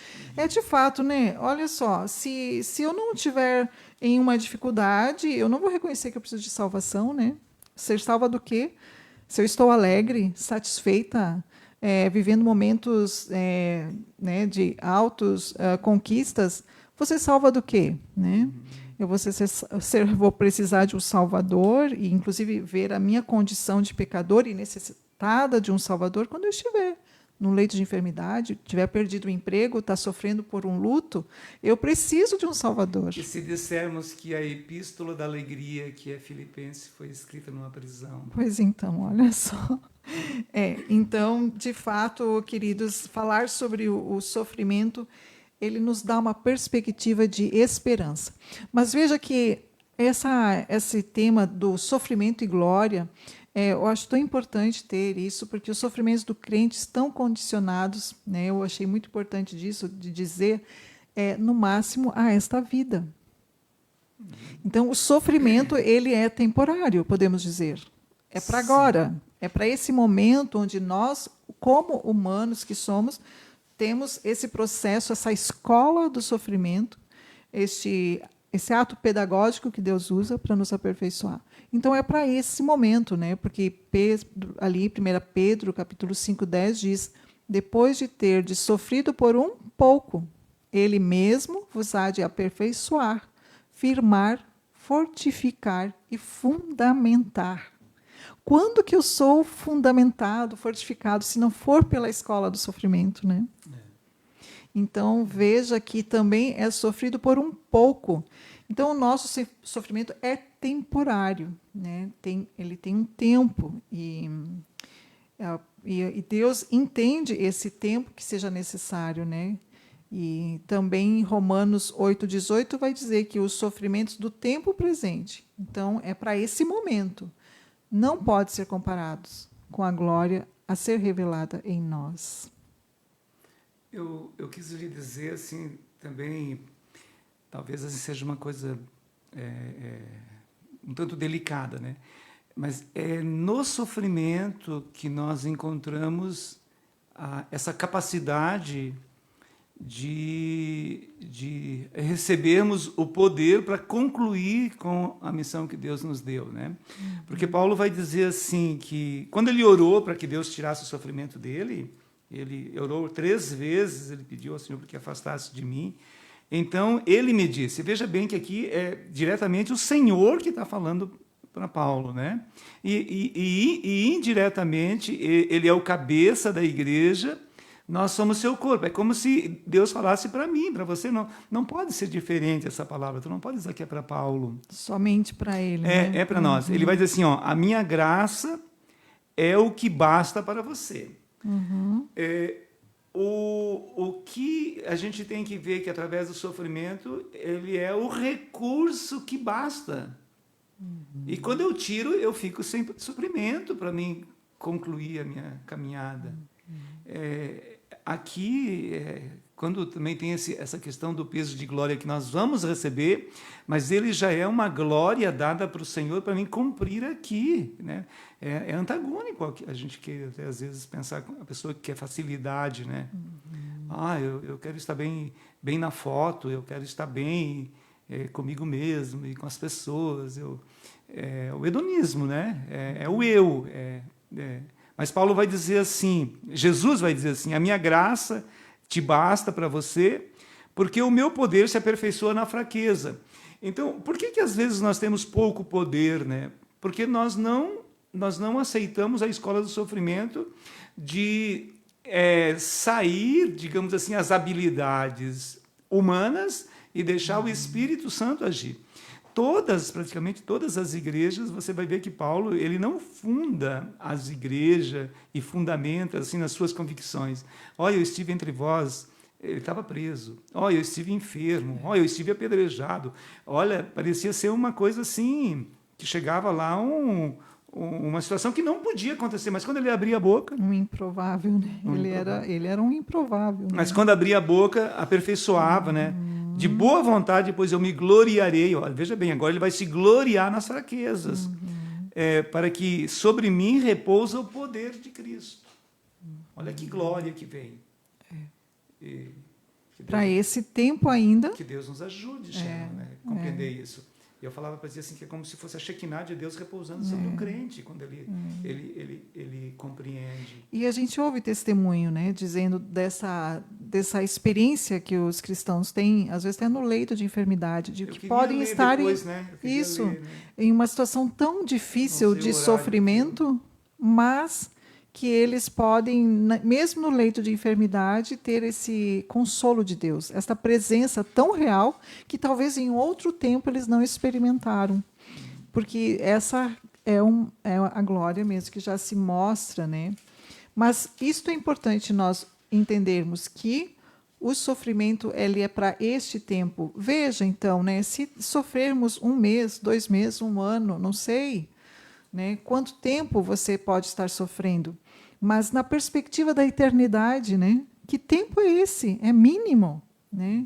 [SPEAKER 2] De fato, né? Olha só, se eu não estiver em uma dificuldade, eu não vou reconhecer que eu preciso de salvação, né? Ser salva do quê? Se eu estou alegre, satisfeita, vivendo momentos né, de altas conquistas, você salva do quê? Né? Eu vou precisar de um Salvador e, inclusive, ver a minha condição de pecador e necessitada de um Salvador quando eu estiver no leito de enfermidade, tiver perdido o emprego, está sofrendo por um luto, eu preciso de um Salvador.
[SPEAKER 3] E se dissermos que a Epístola da Alegria, que é Filipenses, foi escrita numa prisão?
[SPEAKER 2] Pois então, olha só. Então, de fato, queridos, falar sobre o sofrimento, ele nos dá uma perspectiva de esperança. Mas veja que esse tema do sofrimento e glória, eu acho tão importante ter isso, porque os sofrimentos do crente estão condicionados, né, eu achei muito importante disso, de dizer, no máximo, a esta vida. Então, o sofrimento ele é temporário, podemos dizer. É para agora, é para esse momento onde nós, como humanos que somos, temos esse processo, essa escola do sofrimento, esse ato pedagógico que Deus usa para nos aperfeiçoar. Então, é para esse momento, né? Porque ali, 1 Pedro, capítulo 5:10, diz: depois de terdes sofrido por um pouco, ele mesmo vos há de aperfeiçoar, firmar, fortificar e fundamentar. Quando que eu sou fundamentado, fortificado, se não for pela escola do sofrimento, né? Então, veja que também é sofrido por um pouco. Então, o nosso sofrimento é temporário, né? Ele tem um tempo e Deus entende esse tempo que seja necessário, né? E também em Romanos 8:18 vai dizer que os sofrimentos do tempo presente, então, é para esse momento. Não pode ser comparados com a glória a ser revelada em nós.
[SPEAKER 3] Eu quis lhe dizer assim também, talvez assim seja uma coisa um tanto delicada, né? Mas é no sofrimento que nós encontramos essa capacidade de recebermos o poder para concluir com a missão que Deus nos deu, né? Porque Paulo vai dizer assim que quando ele orou para que Deus tirasse o sofrimento dele, Ele orou 3 vezes, ele pediu ao Senhor que afastasse de mim. Então, ele me disse, veja bem que aqui é diretamente o Senhor que está falando para Paulo, né? E indiretamente, ele é o cabeça da igreja, nós somos seu corpo. É como se Deus falasse para mim, para você. Não pode ser diferente essa palavra, tu não pode dizer que é para Paulo.
[SPEAKER 2] Somente para ele.
[SPEAKER 3] É para nós. Ele vai dizer assim, ó, a minha graça é o que basta para você. O que a gente tem que ver que através do sofrimento, ele é o recurso que basta. E quando eu tiro, eu fico sem suprimento para mim concluir a minha caminhada. Aqui, quando também tem essa questão do peso de glória que nós vamos receber, mas ele já é uma glória dada para o Senhor para mim cumprir aqui, né? É antagônico ao que a gente quer, até, às vezes, pensar com a pessoa que quer facilidade, né? Eu quero estar bem na foto, eu quero estar bem comigo mesmo e com as pessoas. O hedonismo, né? É o eu. Mas Paulo vai dizer assim, Jesus vai dizer assim, a minha graça te basta para você, porque o meu poder se aperfeiçoa na fraqueza. Então, por que às vezes nós temos pouco poder, né? Porque nós não aceitamos a escola do sofrimento de sair, digamos assim, as habilidades humanas e deixar o Espírito Santo agir. Praticamente todas as igrejas, você vai ver que Paulo, ele não funda as igrejas e fundamenta assim nas suas convicções. Olha, eu estive entre vós, ele estava preso. Olha, eu estive enfermo. Olha, eu estive apedrejado. Olha, parecia ser uma coisa assim, que chegava lá uma situação que não podia acontecer, mas quando ele abria a boca...
[SPEAKER 2] Um improvável, né? Ele era um improvável. Né?
[SPEAKER 3] Mas quando abria a boca, aperfeiçoava, né? De boa vontade, depois eu me gloriarei. Olha, veja bem, agora ele vai se gloriar nas fraquezas, para que sobre mim repousa o poder de Cristo. Olha que glória que vem.
[SPEAKER 2] Para esse tempo ainda...
[SPEAKER 3] Que Deus nos ajude, né? Compreender isso. Eu falava para dizer assim, que é como se fosse a Shekinah de Deus repousando sobre o crente, quando ele compreende.
[SPEAKER 2] E a gente ouve testemunho, né, dizendo dessa experiência que os cristãos têm, às vezes até no leito de enfermidade, de que podem estar em uma situação tão difícil de sofrimento, mas que eles podem, mesmo no leito de enfermidade, ter esse consolo de Deus, essa presença tão real que talvez em outro tempo eles não experimentaram. Porque essa é a glória mesmo que já se mostra, né? Mas isto é importante nós entendermos que o sofrimento ele é para este tempo. Veja, então, né, se sofrermos 1 mês, 2 meses, 1 ano, não sei, né, quanto tempo você pode estar sofrendo. Mas na perspectiva da eternidade, né? Que tempo é esse? É mínimo, né?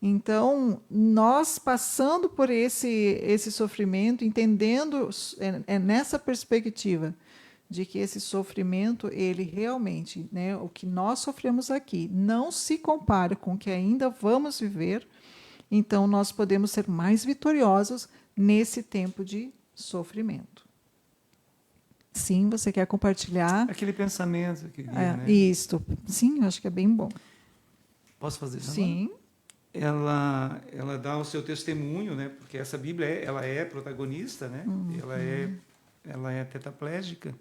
[SPEAKER 2] Então, nós passando por esse sofrimento, entendendo nessa perspectiva de que esse sofrimento, ele realmente, né, o que nós sofremos aqui, não se compara com o que ainda vamos viver, então nós podemos ser mais vitoriosos nesse tempo de sofrimento. Sim, você quer compartilhar?
[SPEAKER 3] Aquele pensamento que né?
[SPEAKER 2] Isto. Sim, eu acho que é bem bom.
[SPEAKER 3] Posso fazer isso?
[SPEAKER 2] Sim.
[SPEAKER 3] Ela dá o seu testemunho, né? Porque essa Bíblia ela é protagonista, né? Ela é tetraplégica.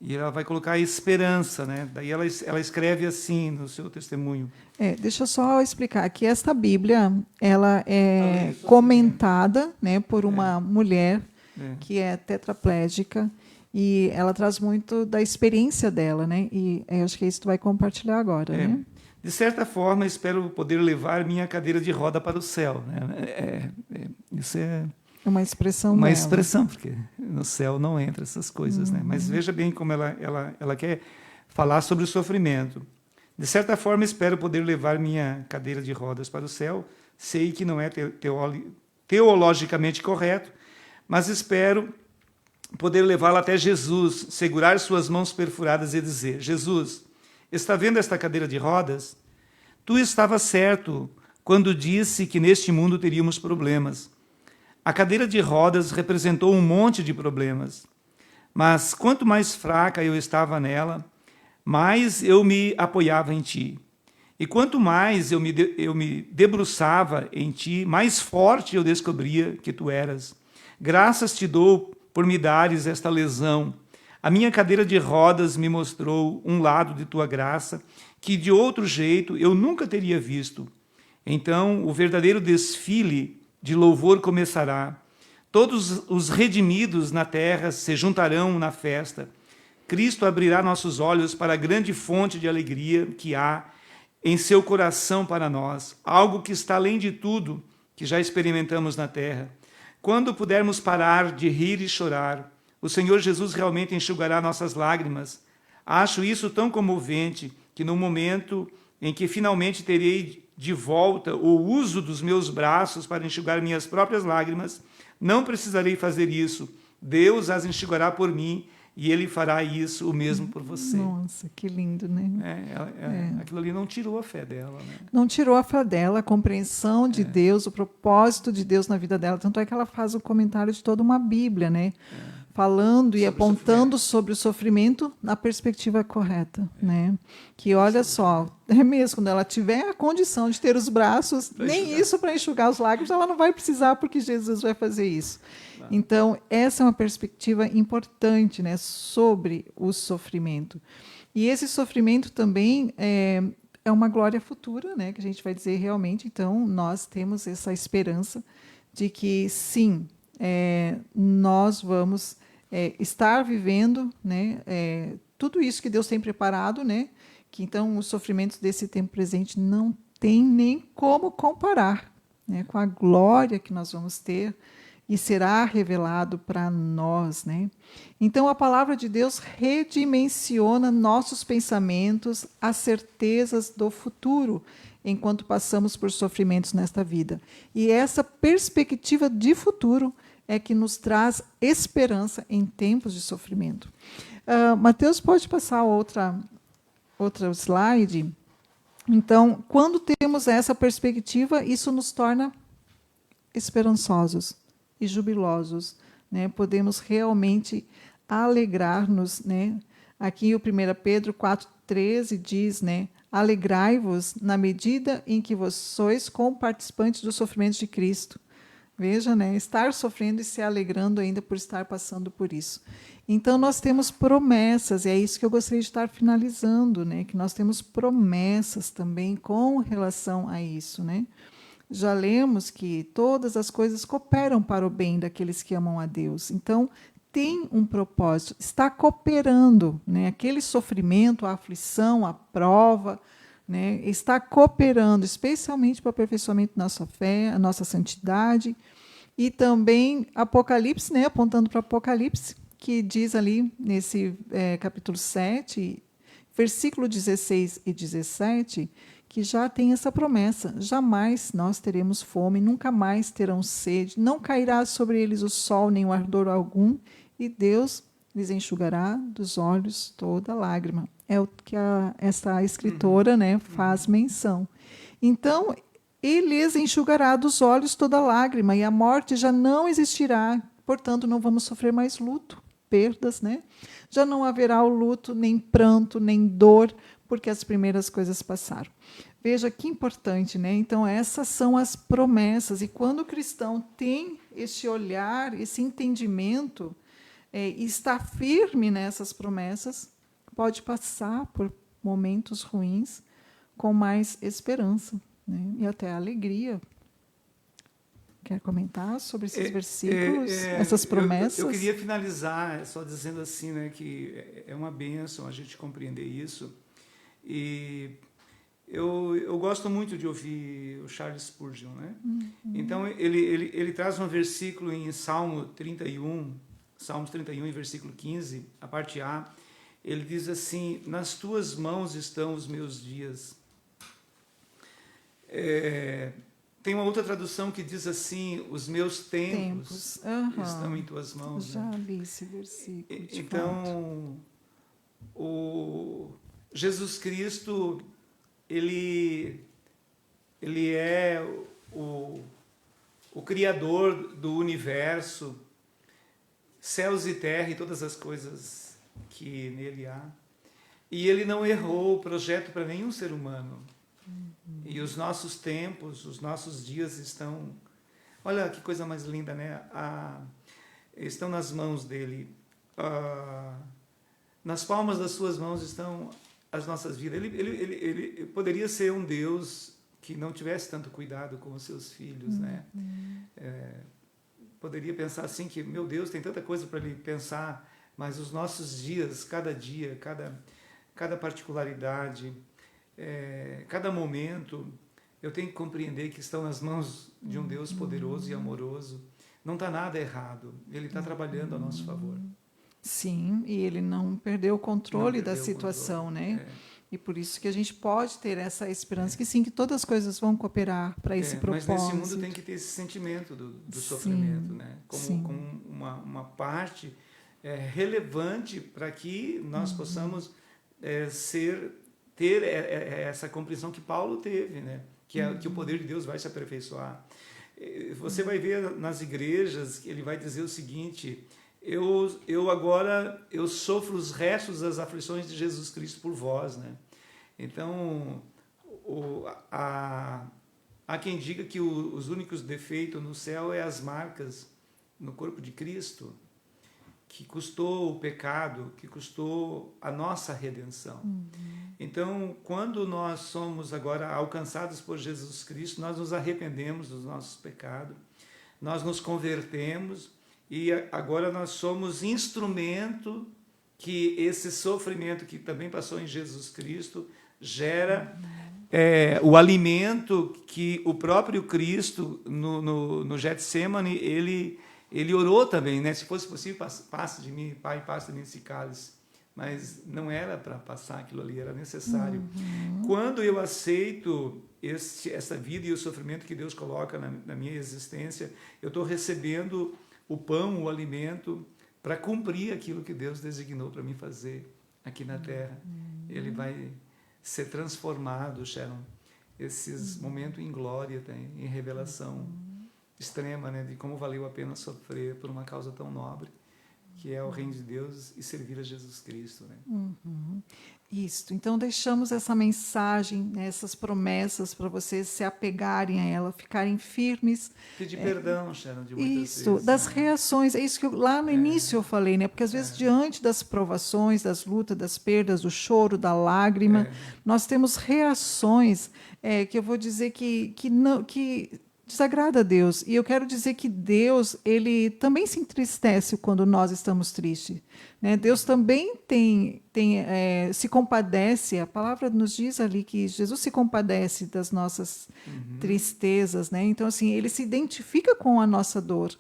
[SPEAKER 3] E ela vai colocar a esperança, né? Daí ela escreve assim no seu testemunho.
[SPEAKER 2] Deixa eu só explicar que esta Bíblia ela é comentada, né, por uma mulher que é tetraplégica, e ela traz muito da experiência dela, né? E eu acho que isso tu vai compartilhar agora, né?
[SPEAKER 3] De certa forma, espero poder levar minha cadeira de roda para o céu, né? Isso é
[SPEAKER 2] uma expressão
[SPEAKER 3] uma
[SPEAKER 2] dela.
[SPEAKER 3] expressão, porque no céu não entra essas coisas, né? Mas veja bem como ela quer falar sobre o sofrimento. De certa forma, espero poder levar minha cadeira de rodas para o céu. Sei que não é teologicamente correto, mas espero poder levá-la até Jesus, segurar suas mãos perfuradas e dizer: Jesus, está vendo esta cadeira de rodas? Tu estavas certo quando disse que neste mundo teríamos problemas. A cadeira de rodas representou um monte de problemas, mas quanto mais fraca eu estava nela, mais eu me apoiava em ti. E quanto mais eu me debruçava em ti, mais forte eu descobria que tu eras. Graças te dou por me dares esta lesão. A minha cadeira de rodas me mostrou um lado de tua graça que de outro jeito eu nunca teria visto. Então o verdadeiro desfile de louvor começará. Todos os redimidos na terra se juntarão na festa. Cristo abrirá nossos olhos para a grande fonte de alegria que há em seu coração para nós, algo que está além de tudo que já experimentamos na terra. Quando pudermos parar de rir e chorar, o Senhor Jesus realmente enxugará nossas lágrimas. Acho isso tão comovente que no momento em que finalmente terei de volta o uso dos meus braços para enxugar minhas próprias lágrimas, não precisarei fazer isso. Deus as enxugará por mim e Ele fará isso o mesmo por você.
[SPEAKER 2] Nossa, que lindo, né?
[SPEAKER 3] Aquilo ali não tirou a fé dela, né?
[SPEAKER 2] Não tirou a fé dela, a compreensão de Deus, o propósito de Deus na vida dela. Tanto é que ela faz o comentário de toda uma Bíblia, né? Falando e apontando sobre o sofrimento na perspectiva correta, né? Que olha só, é mesmo, quando ela tiver a condição de ter os braços, nem isso para enxugar os lágrimas, ela não vai precisar, porque Jesus vai fazer isso. Então, essa é uma perspectiva importante, né, sobre o sofrimento. E esse sofrimento também é uma glória futura, né, que a gente vai dizer realmente. Então, nós temos essa esperança de que, sim, nós vamos estar vivendo, né, tudo isso que Deus tem preparado, né, que então os sofrimentos desse tempo presente não tem nem como comparar, né, com a glória que nós vamos ter e será revelado para nós, né? Então a palavra de Deus redimensiona nossos pensamentos, as certezas do futuro, enquanto passamos por sofrimentos nesta vida. E essa perspectiva de futuro é que nos traz esperança em tempos de sofrimento. Mateus, pode passar outra slide? Então, quando temos essa perspectiva, isso nos torna esperançosos e jubilosos, né? Podemos realmente alegrar-nos, né? Aqui o 1 Pedro 4,13 diz, né? Alegrai-vos na medida em que vós sois comparticipantes dos sofrimentos de Cristo. Veja, né? Estar sofrendo e se alegrando ainda por estar passando por isso. Então, nós temos promessas, e é isso que eu gostaria de estar finalizando, né? Que nós temos promessas também com relação a isso, né? Já lemos que todas as coisas cooperam para o bem daqueles que amam a Deus. Então, tem um propósito, está cooperando, né? Aquele sofrimento, a aflição, a prova, né? Está cooperando, especialmente para o aperfeiçoamento da nossa fé, a nossa santidade. E também Apocalipse, né? Apontando para Apocalipse, que diz ali nesse capítulo 7, versículo 16 e 17, que já tem essa promessa: jamais nós teremos fome, nunca mais terão sede, não cairá sobre eles o sol, nem o ardor algum, e Deus lhes enxugará dos olhos toda lágrima. É o que essa escritora, né, faz menção. Então, Ele lhes enxugará dos olhos toda lágrima, e a morte já não existirá, portanto, não vamos sofrer mais luto, perdas, né? Já não haverá o luto, nem pranto, nem dor, porque as primeiras coisas passaram. Veja que importante, né? Então, essas são as promessas. E quando o cristão tem esse olhar, esse entendimento, e está firme nessas promessas, pode passar por momentos ruins com mais esperança, né? E até alegria. Quer comentar sobre esses versículos, essas promessas?
[SPEAKER 3] Eu queria finalizar só dizendo assim, né, que é uma bênção a gente compreender isso. E eu gosto muito de ouvir o Charles Spurgeon, né? Então, ele traz um versículo em Salmos 31, em versículo 15, a parte A. Ele diz assim: nas tuas mãos estão os meus dias. Tem uma outra tradução que diz assim: os meus tempos estão em tuas mãos.
[SPEAKER 2] Já li esse versículo.
[SPEAKER 3] Então, o Jesus Cristo, ele é o Criador do universo, céus e terra e todas as coisas que nele há. E ele não errou o projeto para nenhum ser humano. E os nossos tempos, os nossos dias estão... Olha que coisa mais linda, né? Estão nas mãos dele. Nas palmas das suas mãos estão as nossas vidas. Ele poderia ser um Deus que não tivesse tanto cuidado com os seus filhos, né? Poderia pensar assim que, meu Deus, tem tanta coisa para ele pensar, mas os nossos dias, cada dia, cada particularidade, cada momento, eu tenho que compreender que estão nas mãos de um Deus poderoso e amoroso. Não está nada errado. Ele está trabalhando a nosso favor.
[SPEAKER 2] Sim, e ele não perdeu o controle da situação, né? E por isso que a gente pode ter essa esperança que sim, que todas as coisas vão cooperar para esse propósito.
[SPEAKER 3] Mas nesse mundo tem que ter esse sentimento do sofrimento, né? Como uma parte relevante para que nós possamos ter essa compreensão que Paulo teve, né? Que o poder de Deus vai se aperfeiçoar. Você vai ver nas igrejas, ele vai dizer o seguinte: eu agora sofro os restos das aflições de Jesus Cristo por vós, né? Então, há quem diga que os únicos defeitos no céu é as marcas no corpo de Cristo, que custou o pecado, que custou a nossa redenção. Então, quando nós somos agora alcançados por Jesus Cristo, nós nos arrependemos dos nossos pecados, nós nos convertemos e agora nós somos instrumento que esse sofrimento que também passou em Jesus Cristo gera o alimento que o próprio Cristo no Getsemane ele orou também, né? Se fosse possível, passe de mim, Pai, passe de mim esse cálice. Mas não era para passar aquilo ali, era necessário. Quando eu aceito essa vida e o sofrimento que Deus coloca na minha existência, eu estou recebendo o pão, o alimento, para cumprir aquilo que Deus designou para mim fazer aqui na Terra. Ele vai ser transformado, Sharon. Esses momentos em glória, em revelação extrema, né, de como valeu a pena sofrer por uma causa tão nobre, que é o reino de Deus e servir a Jesus Cristo, né?
[SPEAKER 2] Isso. Então, deixamos essa mensagem, né, essas promessas para vocês se apegarem a ela, ficarem firmes.
[SPEAKER 3] Pedir perdão, Sharon, de muitas
[SPEAKER 2] Isso,
[SPEAKER 3] vezes.
[SPEAKER 2] das
[SPEAKER 3] né?
[SPEAKER 2] reações. É isso que lá no início eu falei, né? Porque às vezes, diante das provações, das lutas, das perdas, do choro, da lágrima, nós temos reações que eu vou dizer que desagrada a Deus. E eu quero dizer que Deus, ele também se entristece quando nós estamos tristes, né? Deus também se compadece. A palavra nos diz ali que Jesus se compadece das nossas tristezas, né? Então, assim, ele se identifica com a nossa dor.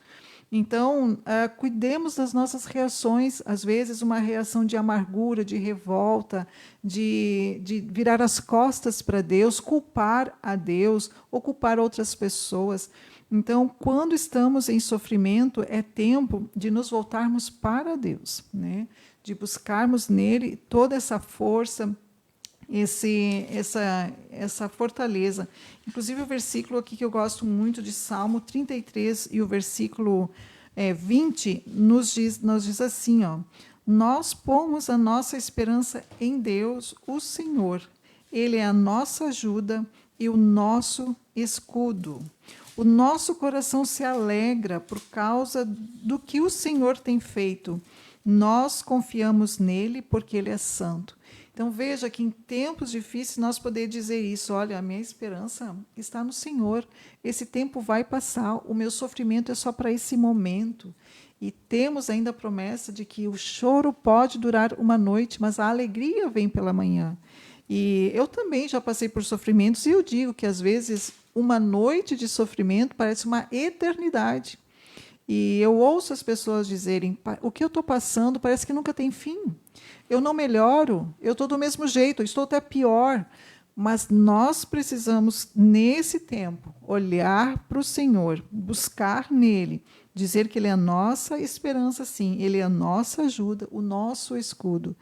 [SPEAKER 2] Então, cuidemos das nossas reações, às vezes uma reação de amargura, de revolta, de virar as costas para Deus, culpar a Deus ou culpar outras pessoas. Então, quando estamos em sofrimento, é tempo de nos voltarmos para Deus, né? De buscarmos nele toda essa força, essa fortaleza. Inclusive, o versículo aqui que eu gosto muito, de Salmo 33, e o versículo 20, nos diz assim, ó: nós pomos a nossa esperança em Deus, o Senhor. Ele é a nossa ajuda e o nosso escudo. O nosso coração se alegra por causa do que o Senhor tem feito. Nós confiamos nele porque ele é santo. Então, veja que em tempos difíceis nós podemos dizer isso: olha, a minha esperança está no Senhor. Esse tempo vai passar, o meu sofrimento é só para esse momento. E temos ainda a promessa de que o choro pode durar uma noite, mas a alegria vem pela manhã. E eu também já passei por sofrimentos, e eu digo que, às vezes, uma noite de sofrimento parece uma eternidade. E eu ouço as pessoas dizerem: o que eu estou passando parece que nunca tem fim. Eu não melhoro, eu estou do mesmo jeito, eu estou até pior. Mas nós precisamos, nesse tempo, olhar para o Senhor, buscar nele, dizer que ele é a nossa esperança, sim, ele é a nossa ajuda, o nosso escudo.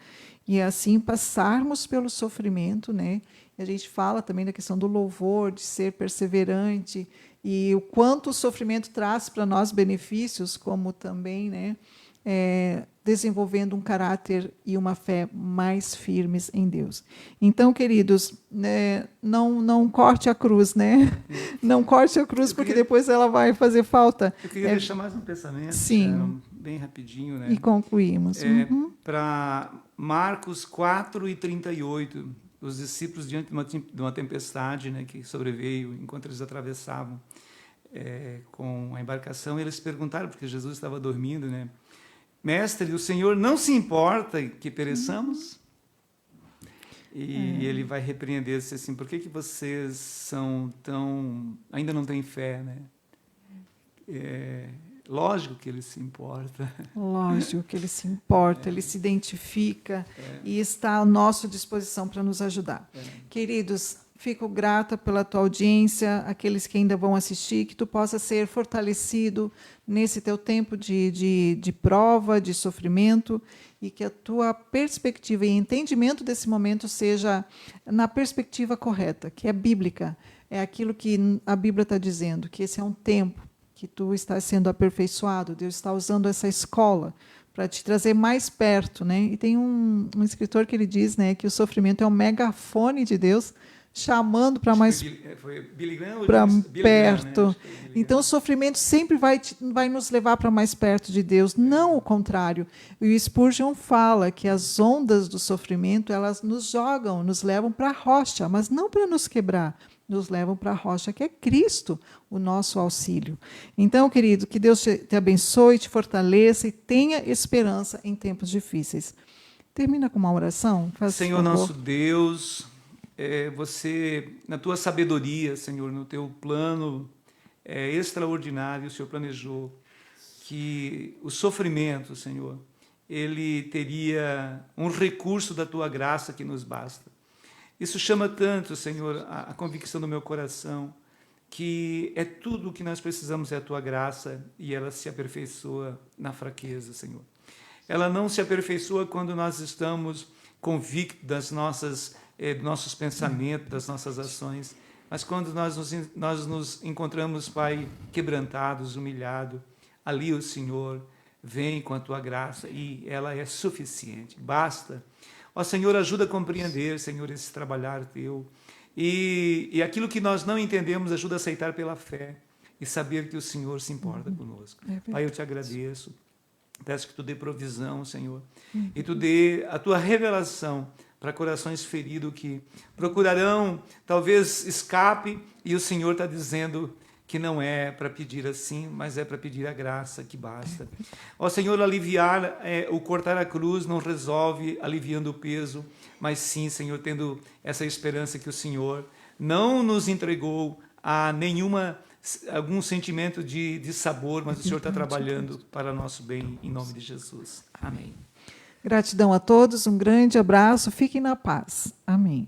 [SPEAKER 2] E assim passarmos pelo sofrimento, né? E a gente fala também da questão do louvor, de ser perseverante, e o quanto o sofrimento traz para nós benefícios, como também, né, desenvolvendo um caráter e uma fé mais firmes em Deus. Então, queridos, não corte a cruz, né? Não corte a cruz, porque depois ela vai fazer falta.
[SPEAKER 3] Eu queria deixar mais um pensamento,
[SPEAKER 2] sim,
[SPEAKER 3] bem rapidinho, né?
[SPEAKER 2] E concluímos.
[SPEAKER 3] Para Marcos 4:38, os discípulos, diante de uma tempestade, né, que sobreveio enquanto eles atravessavam com a embarcação, eles perguntaram, porque Jesus estava dormindo, né? Mestre, o Senhor não se importa que pereçamos? E ele vai repreender-se assim, por que vocês são ainda não têm fé, né? Lógico que ele se importa.
[SPEAKER 2] Lógico que ele se importa, ele se identifica e está à nossa disposição para nos ajudar. Queridos, fico grata pela tua audiência, aqueles que ainda vão assistir, que tu possa ser fortalecido nesse teu tempo de prova, de sofrimento, e que a tua perspectiva e entendimento desse momento seja na perspectiva correta, que é bíblica. É aquilo que a Bíblia está dizendo, que esse é um tempo que tu estás sendo aperfeiçoado, Deus está usando essa escola para te trazer mais perto, né? E tem um escritor que ele diz, né, que o sofrimento é um megafone de Deus chamando para mais para perto. Né? Então o sofrimento sempre vai nos levar para mais perto de Deus, não o contrário. E o Spurgeon fala que as ondas do sofrimento, elas nos jogam, nos levam para a rocha, mas não para nos quebrar. Nos levam para a rocha, que é Cristo, o nosso auxílio. Então, querido, que Deus te abençoe, te fortaleça e tenha esperança em tempos difíceis. Termina com uma oração.
[SPEAKER 3] Senhor nosso Deus, você, na tua sabedoria, Senhor, no teu plano extraordinário, o Senhor planejou que o sofrimento, Senhor, ele teria um recurso da tua graça que nos basta. Isso chama tanto, Senhor, a convicção do meu coração, que tudo o que nós precisamos é a Tua graça e ela se aperfeiçoa na fraqueza, Senhor. Ela não se aperfeiçoa quando nós estamos convictos dos nossos pensamentos, das nossas ações, mas quando nós nos encontramos, Pai, quebrantados, humilhados, ali o Senhor vem com a Tua graça e ela é suficiente, basta. Ó Senhor, ajuda a compreender, Senhor, esse trabalhar Teu. E aquilo que nós não entendemos, ajuda a aceitar pela fé e saber que o Senhor se importa conosco. Pai, eu te agradeço. Peço que Tu dê provisão, Senhor. E Tu dê a Tua revelação para corações feridos que procurarão, talvez escape, e o Senhor está dizendo que não é para pedir assim, mas é para pedir a graça que basta. Ó Senhor, aliviar, o cortar a cruz não resolve aliviando o peso, mas sim, Senhor, tendo essa esperança que o Senhor não nos entregou a algum sentimento de sabor, mas o Senhor está trabalhando para nosso bem, em nome de Jesus. Amém.
[SPEAKER 2] Gratidão a todos, um grande abraço, fiquem na paz. Amém.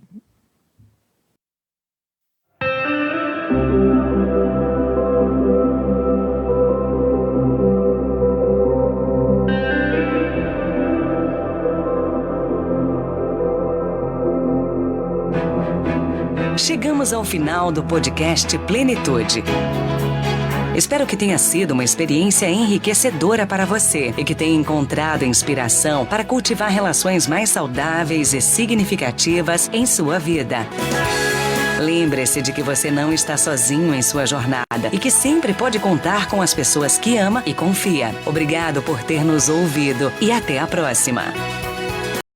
[SPEAKER 1] Chegamos ao final do podcast Plenitude. Espero que tenha sido uma experiência enriquecedora para você e que tenha encontrado inspiração para cultivar relações mais saudáveis e significativas em sua vida. Lembre-se de que você não está sozinho em sua jornada e que sempre pode contar com as pessoas que ama e confia. Obrigado por ter nos ouvido e até a próxima.